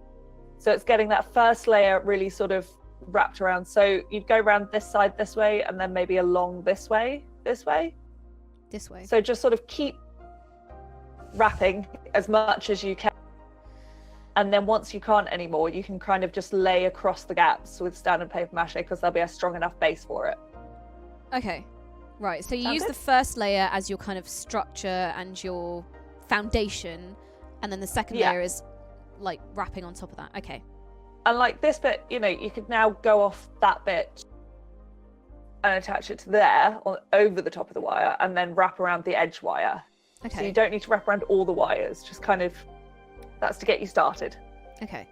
So it's getting that first layer really sort of wrapped around. So you'd go around this side this way, and then maybe along this way. This way. So just sort of keep wrapping as much as you can. And then once you can't anymore, you can kind of just lay across the gaps with standard paper mache because there'll be a strong enough base for it. Okay. Right, so you Sound use good? the first layer as your kind of structure and your foundation, and then the second Yeah. layer is like wrapping on top of that. Okay. And like this bit, you could now go off that bit and attach it to there over the top of the wire and then wrap around the edge wire. Okay. So you don't need to wrap around all the wires, just kind of, that's to get you started. Okay.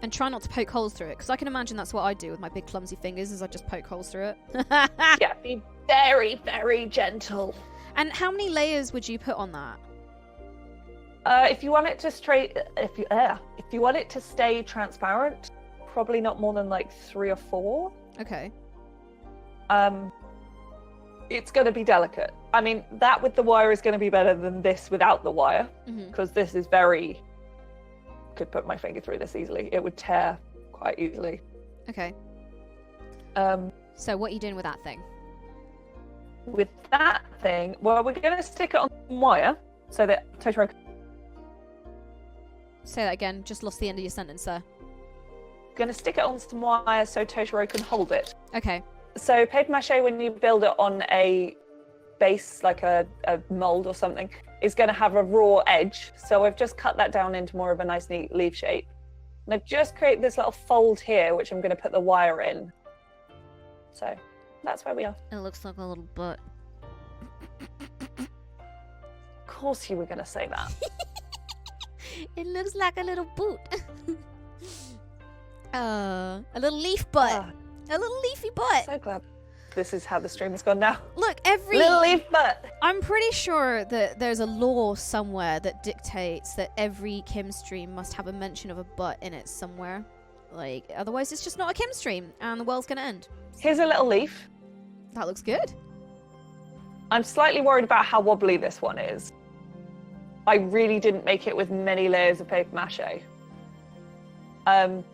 And try not to poke holes through it, because I can imagine that's what I do with my big clumsy fingers, is I just poke holes through it. Yeah, be very, very gentle. And how many layers would you put on that? If you want it to if you want it to stay transparent, probably not more than like 3 or 4. Okay. it's going to be delicate. I mean, that with the wire is going to be better than this without the wire, because this is very... Could put my finger through this easily. It would tear quite easily. Okay. So what are you doing with that thing? With that thing, well, we're going to stick it on the wire so that Totoro... Say that again. Just lost the end of your sentence, sir. Going to stick it on some wire so Totoro can hold it. Okay. So paper-mâché, when you build it on a base, like a mold or something, is going to have a raw edge. So I've just cut that down into more of a nice, neat leaf shape. And I've just created this little fold here, which I'm going to put the wire in. So that's where we are. It looks like a little butt. Of course you were going to say that. It looks like a little boot. A little leaf butt. A little leafy butt. So glad this is how the stream has gone now. Look, every... Little leaf butt. I'm pretty sure that there's a law somewhere that dictates that every Kim stream must have a mention of a butt in it somewhere. Like, otherwise it's just not a Kim stream and the world's gonna end. Here's a little leaf. That looks good. I'm slightly worried about how wobbly this one is. I really didn't make it with many layers of paper-mâché.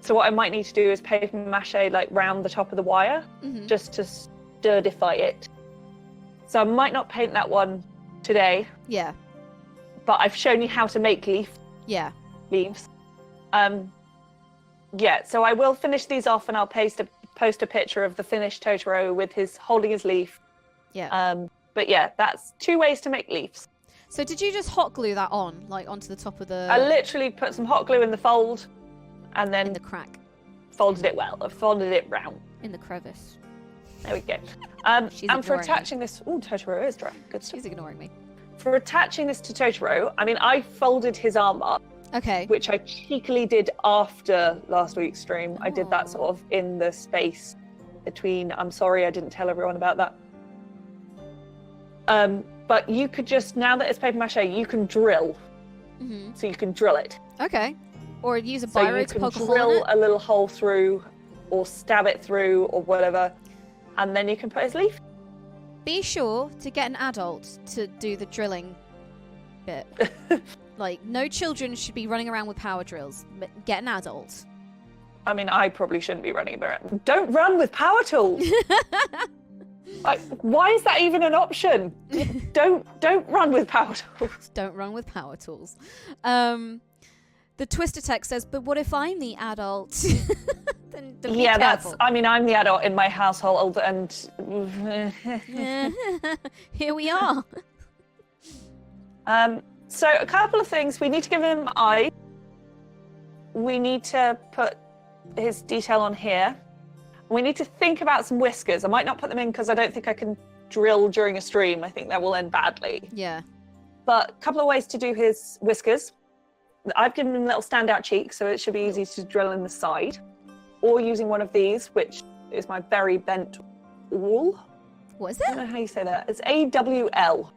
So what I might need to do is paper-mâché like round the top of the wire, just to sturdify it. So I might not paint that one today. Yeah. But I've shown you how to make leaves. Yeah. So I will finish these off and I'll post a picture of the finished Totoro with his holding his leaf. Yeah. But yeah, that's 2 ways to make leaves. So did you just hot glue that on, like onto the top of the... I literally put some hot glue in the fold and then... In the crack. Folded it well. I folded it round. In the crevice. There we go. And for attaching me. this... Oh, Totoro is dry. Good stuff. She's ignoring me. For attaching this to Totoro, I mean, I folded his arm up. Okay. Which I cheekily did after last week's stream. I did that sort of in the space between... I'm sorry I didn't tell everyone about that. But you could just, now that it's paper-mâché, you can drill. So you can drill it. Okay. Or use a biro to poke a hole in it. So you can drill a little hole through, or stab it through, or whatever, and then you can put his leaf. Be sure to get an adult to do the drilling bit. Like, no children should be running around with power drills. But get an adult. I mean, I probably shouldn't be running around. Don't run with power tools! Like, why is that even an option? Don't run with power tools. Don't run with power tools. The Twister text says, but what if I'm the adult? then be careful. I mean, I'm the adult in my household, and here we are. So a couple of things. We need to give him eyes. We need to put his detail on here. We need to think about some whiskers. I might not put them in because I don't think I can drill during a stream. I think that will end badly. Yeah. But a couple of ways to do his whiskers. I've given him little standout cheeks, so it should be easy to drill in the side. Or using one of these, which is my very bent awl. What is that? I don't know how you say that. It's A-W-L.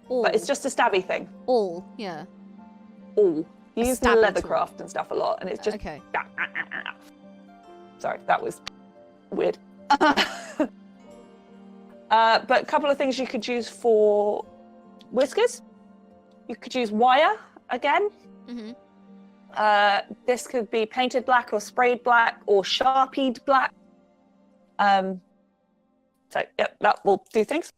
Awl. But it's just a stabby thing. Awl, yeah. Awl. You use the leathercraft and stuff a lot, and it's just... Okay. Sorry, that was weird. But a couple of things you could use for whiskers. You could use wire again. This could be painted black or sprayed black or sharpied black. So, yep, that will do things.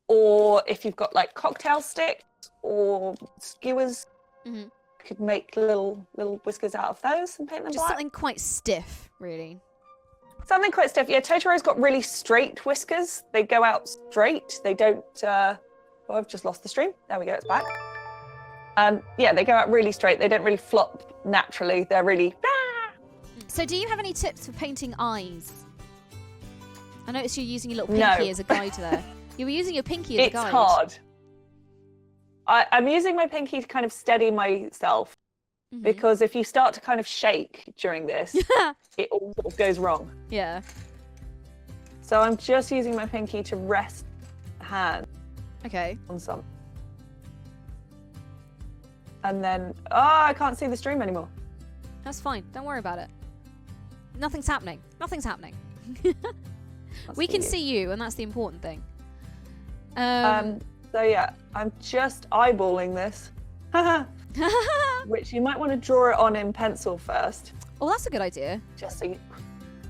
Or if you've got like cocktail sticks or skewers, you could make little whiskers out of those and paint them Just black. something quite stiff, really. Something quite stiff. Yeah, Totoro's got really straight whiskers. They go out straight. They don't... Oh, I've just lost the stream. There we go, it's back. Yeah, they go out really straight. They don't really flop naturally. They're really... So do you have any tips for painting eyes? I noticed you're using your little pinky as a guide there. You were using your pinky as a guide. It's hard. I'm using my pinky to kind of steady myself. Because if you start to kind of shake during this, it all sort of goes wrong. Yeah. So I'm just using my pinky to rest the hand on some. And then, I can't see the stream anymore. That's fine. Don't worry about it. Nothing's happening. Nothing's happening. We can see you, and that's the important thing. So yeah, I'm just eyeballing this. Which you might want to draw it on in pencil first. Oh, that's a good idea. Just so you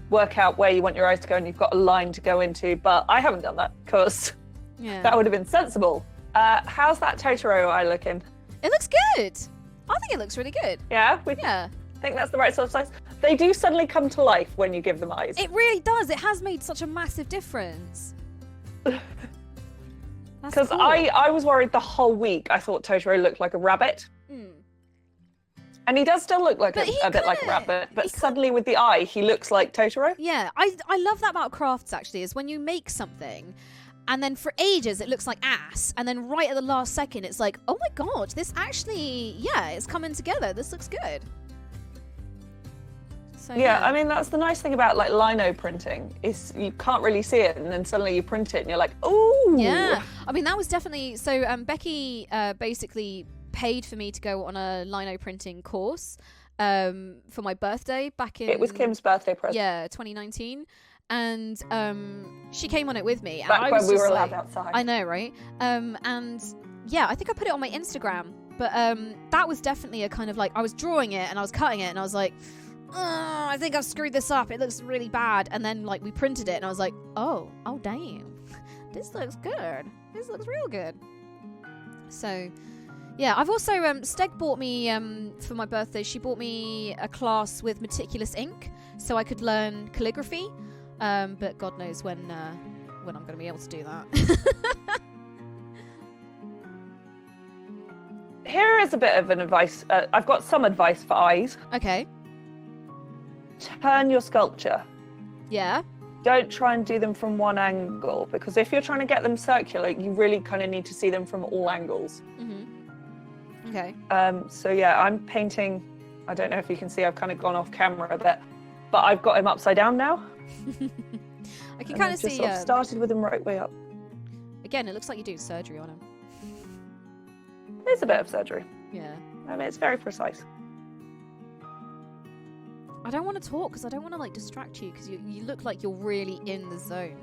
work out where you want your eyes to go and you've got a line to go into. But I haven't done that because that would have been sensible. How's that Totoro eye looking? It looks good. I think it looks really good. Yeah? Yeah. I think that's the right sort of size. They do suddenly come to life when you give them eyes. It really does. It has made such a massive difference. Because cool. I was worried the whole week. I thought Totoro looked like a rabbit. And he does still look like a bit like a rabbit, but suddenly with the eye, he looks like Totoro. Yeah, I love that about crafts, actually, is when you make something, and then for ages it looks like ass, and then right at the last second it's like, oh my god, this actually, it's coming together. This looks good. So, yeah, I mean, that's the nice thing about like lino printing is you can't really see it, and then suddenly you print it and you're like, oh. Yeah, I mean, that was definitely, so Becky basically paid for me to go on a lino printing course for my birthday back in... It was Kim's birthday present. Yeah, 2019. And she came on it with me. And Back I when was we just were allowed outside. I know, right? And yeah, I think I put it on my Instagram. But that was definitely a kind of like, I was drawing it and I was cutting it and I was like, oh, I think I've screwed this up. It looks really bad. And then like we printed it and I was like, oh damn. This looks good. This looks real good. So... yeah, I've also, Steg bought me, for my birthday, she bought me a class with meticulous ink so I could learn calligraphy, but God knows when I'm going to be able to do that. Here is a bit of an advice. I've got some advice for eyes. Okay. Turn your sculpture. Yeah. Don't try and do them from one angle, because if you're trying to get them circular, you really kind of need to see them from all angles. Okay. So yeah, I'm painting, I don't know if you can see, I've kind of gone off camera a bit, but I've got him upside down now. I can kind of see... just sort of started with him right way up. Again, it looks like you're doing surgery on him. It's a bit of surgery. Yeah. I mean, it's very precise. I don't want to talk because I don't want to like distract you because you look like you're really in the zone.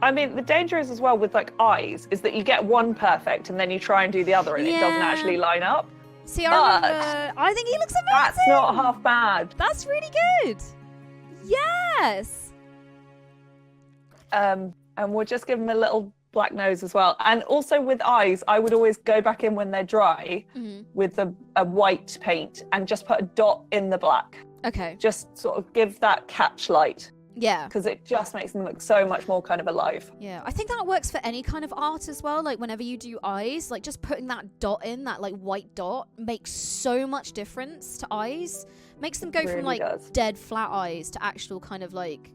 I mean, the danger is as well with like eyes is that you get one perfect and then you try and do the other and it doesn't actually line up. See, I think he looks amazing. That's not half bad. That's really good. Yes. And we'll just give him a little black nose as well. And also with eyes, I would always go back in when they're dry with a white paint and just put a dot in the black. Okay. Just sort of give that catch light. Yeah. Because it just makes them look so much more kind of alive. Yeah, I think that works for any kind of art as well. Like whenever you do eyes, like just putting that dot in, that like white dot, makes so much difference to eyes. Makes them go from like dead flat eyes to actual kind of like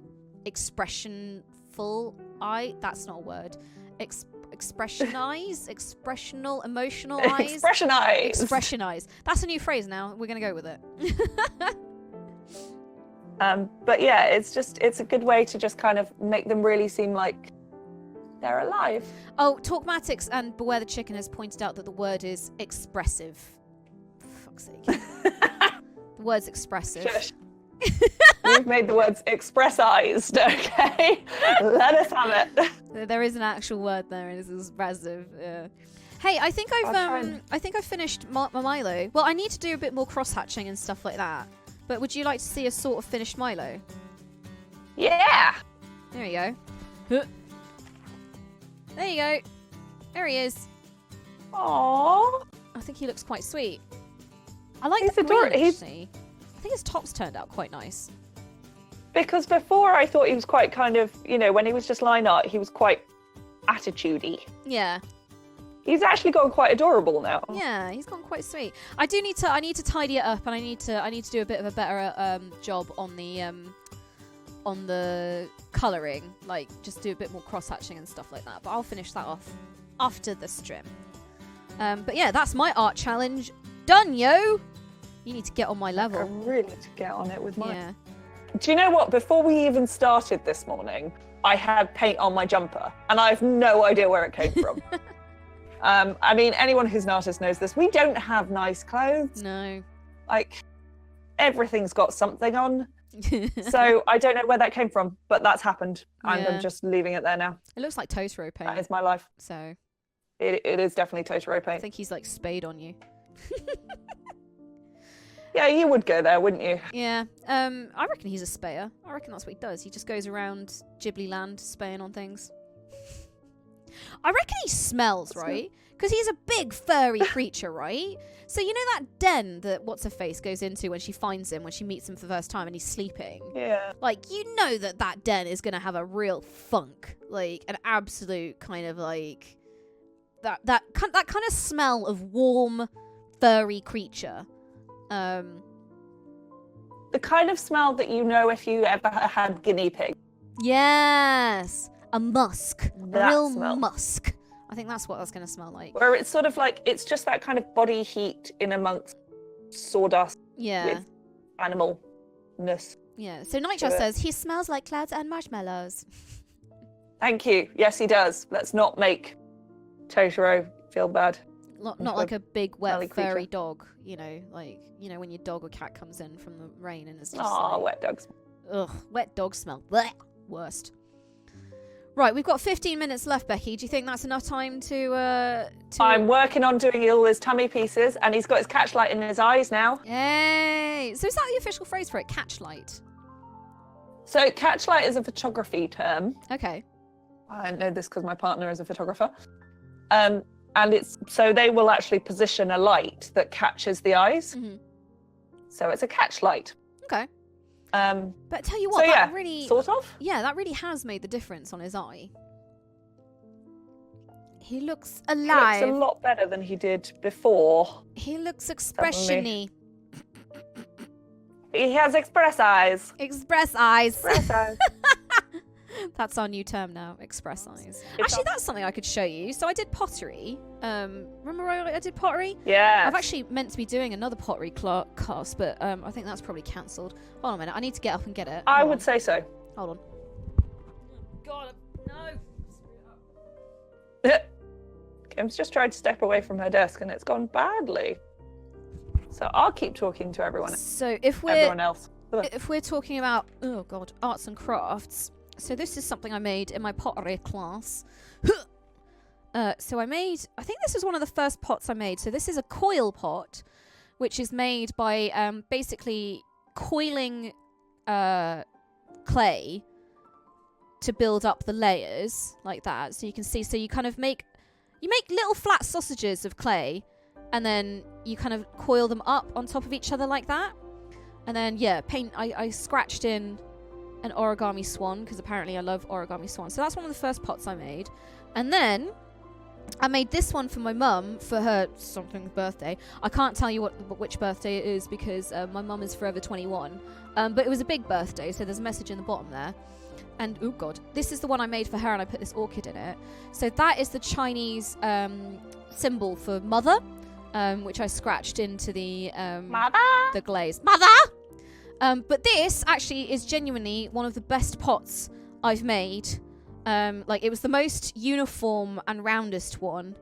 expressionful eye. That's not a word. Expression eyes? Expressional, emotional eyes? Expression eyes. Expression eyes. That's a new phrase now. We're going to go with it. But yeah, it's a good way to just kind of make them really seem like they're alive. Oh, Talkmatics and Beware the Chicken has pointed out that the word is expressive. For fuck's sake. The word's expressive. Shush. We've made the words expressized, okay? Let us have it. There is an actual word there, and it's expressive. Yeah. Hey, I think I've finished my Milo. Well, I need to do a bit more cross-hatching and stuff like that. But would you like to see a sort of finished Milo? Yeah. There you go. There you go. There he is. Aww. I think he looks quite sweet. I like He's the green, adorable. actually. I think his top's turned out quite nice. Because before I thought he was quite kind of, when he was just line art, he was quite attitudey. Yeah. He's actually gone quite adorable now. Yeah, he's gone quite sweet. I need to tidy it up, and I need to do a bit of a better job on the colouring, like just do a bit more cross hatching and stuff like that. But I'll finish that off after the stream. But yeah, that's my art challenge done, yo. You need to get on my level. I really need to get on it with mine. Yeah. Do you know what? Before we even started this morning, I had paint on my jumper, and I have no idea where it came from. I mean, anyone who's an artist knows this. We don't have nice clothes. No. Like, everything's got something on. So I don't know where that came from, but that's happened. And Yeah. I'm just leaving it there now. It looks like Totoro That paint. is my life. So It is definitely Totoro I paint. think he's like spayed on you. Yeah, you would go there, wouldn't you? Yeah. I reckon he's a spayer. I reckon that's what he does. He just goes around Ghibli land spaying on things. I reckon he smells, right? Because he's a big furry creature, right? So you know that den that What's-Her-Face goes into when she finds him, when she meets him for the first time and he's sleeping? Yeah. Like, you know that den is going to have a real funk. Like, an absolute kind of like... That kind of smell of warm, furry creature. The kind of smell that you know if you ever had guinea pig. Yes! A musk. A That real smell. musk. I think that's what that's going to smell like. Where it's sort of like, it's just that kind of body heat in amongst sawdust Yeah. with animalness. Yeah. So Nightjar Yeah. says, he smells like clouds and marshmallows. Thank you. Yes, he does. Let's not make Totoro feel bad. Not like a big, wet, smelly furry creature. dog. You know, like, you know, when your dog or cat comes in from the rain and it's just Aw, like, wet dogs. ugh, wet dog smell. Blech. Worst. Right, we've got 15 minutes left, Becky. Do you think that's enough time to I'm working on doing all his tummy pieces, and he's got his catchlight in his eyes now. Yay! So is that the official phrase for it? Catchlight? So catchlight is a photography term. Okay. I know this because my partner is a photographer. And it's so they will actually position a light that catches the eyes. Mm-hmm. So it's a catchlight. Okay. But But tell you what, so that yeah, really... sort of. Yeah, that really has made the difference on his eye. He looks alive. He looks a lot better than he did before. He looks expression-y. He has express eyes. Express eyes. Express eyes. That's our new term now, express eyes. It's Actually, our- that's something I could show you. So I did pottery. Remember I did pottery? Yeah. I've actually meant to be doing another pottery class, but I think that's probably cancelled. Hold on a minute. I need to get up and get it. I Hold would on. say so. Hold on. God, no. Kim's just tried to step away from her desk and it's gone badly. So I'll keep talking to everyone So if else. Ugh. we're talking about arts and crafts, so this is something I made in my pottery class. So I think this was one of the first pots I made. So this is a coil pot, which is made by basically coiling clay to build up the layers like that. So you can see, so you kind of make little flat sausages of clay, and then you kind of coil them up on top of each other like that. And then, yeah, I scratched in an origami swan, because apparently I love origami swan. So that's one of the first pots I made. And then I made this one for my mum for her something birthday. I can't tell you which birthday it is because my mum is forever 21. But it was a big birthday, so there's a message in the bottom there. And, oh God, this is the one I made for her, and I put this orchid in it. So that is the Chinese symbol for mother, which I scratched into the glaze. Mother! But this actually is genuinely one of the best pots I've made. Like, it was the most uniform and roundest one.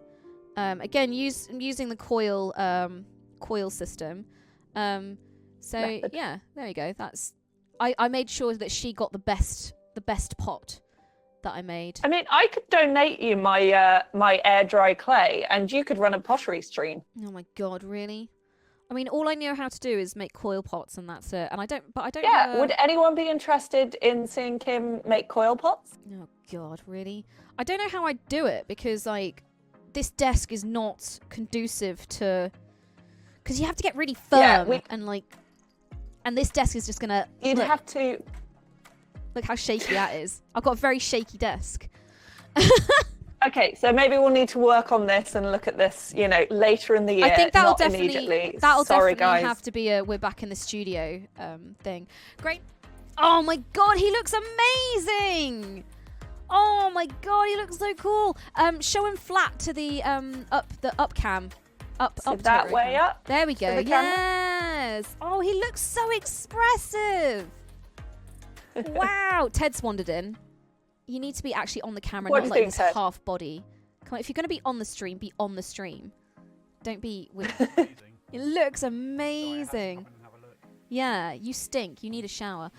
Again, using the coil system. So Method. yeah, there you go. That's I made sure that she got the best pot that I made. I mean, I could donate you my my air dry clay, and you could run a pottery stream. Oh my God, really? I mean, all I know how to do is make coil pots, and that's it. And I don't. Yeah. Would anyone be interested in seeing Kim make coil pots? Oh God, really? I don't know how I'd do it because like this desk is not conducive to. Because you have to get really firm and this desk is just gonna. You'd have to. Look how shaky that is. I've got a very shaky desk. Okay, so maybe we'll need to work on this and look at this, later in the year. I think that'll not definitely immediately. that'll Sorry, definitely guys. have to be a we're back in the studio thing. Great. Oh my God, he looks amazing. Oh my God, he looks so cool. Show him flat to the up cam. Up that to way cam. up. There we go. the camera. Yes. Oh, he looks so expressive. Wow. Ted's wandered in. You need to be actually on the camera, What not do you like think, this Ted? half body. Come on, if you're going to be on the stream, be on the stream. Don't be with... It looks amazing. Yeah, you stink. You need a shower.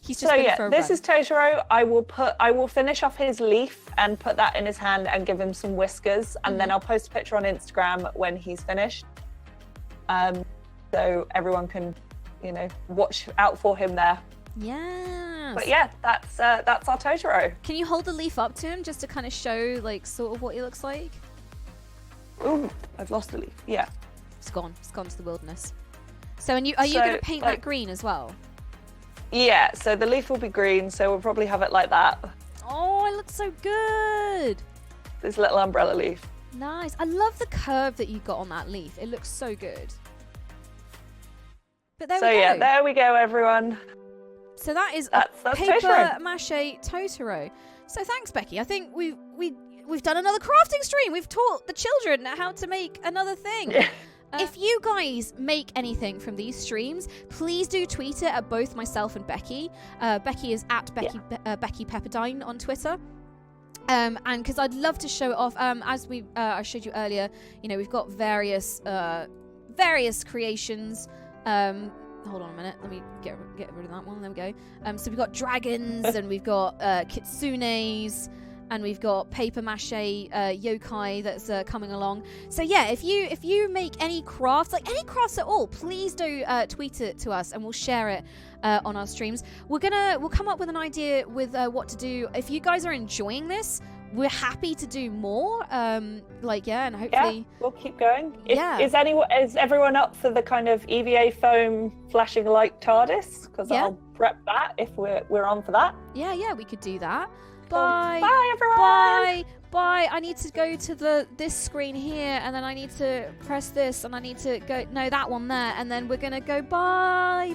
He's just So been yeah, for a this run. is Totoro. I will finish off his leaf and put that in his hand and give him some whiskers, and then I'll post a picture on Instagram when he's finished. So everyone can, watch out for him there. Yes. But yeah, that's our Totoro. Can you hold the leaf up to him just to kind of show, like, sort of what he looks like? Ooh, I've lost the leaf. Yeah. It's gone. It's gone to the wilderness. So, are you going to paint that green as well? Yeah, so the leaf will be green, so we'll probably have it like that. Oh, it looks so good. This little umbrella leaf. Nice. I love the curve that you got on that leaf. It looks so good. But there we go. So yeah, there we go, everyone. So that's Totoro. paper-mâché Totoro. So thanks, Becky. I think we've done another crafting stream. We've taught the children how to make another thing. Yeah. If you guys make anything from these streams, please do tweet it at both myself and Becky. Becky is at Becky Pepperdine on Twitter. And because I'd love to show it off. As I showed you earlier, we've got various creations. Hold on a minute. Let me get rid of that one. There we go. So we've got dragons and we've got kitsunes. And we've got paper-mache yokai that's coming along. So yeah, if you make any crafts, like any crafts at all, please do tweet it to us and we'll share it on our streams. We'll come up with an idea with what to do. If you guys are enjoying this, we're happy to do more. And hopefully... Yeah, we'll keep going. Yeah. Is everyone up for the kind of EVA foam flashing light TARDIS? Because I'll prep that if we're on for that. Yeah, we could do that. Bye. Bye, everyone. Bye. I need to go to this screen here, and then I need to press this, and I need to go. No, that one there, and then we're gonna go. Bye.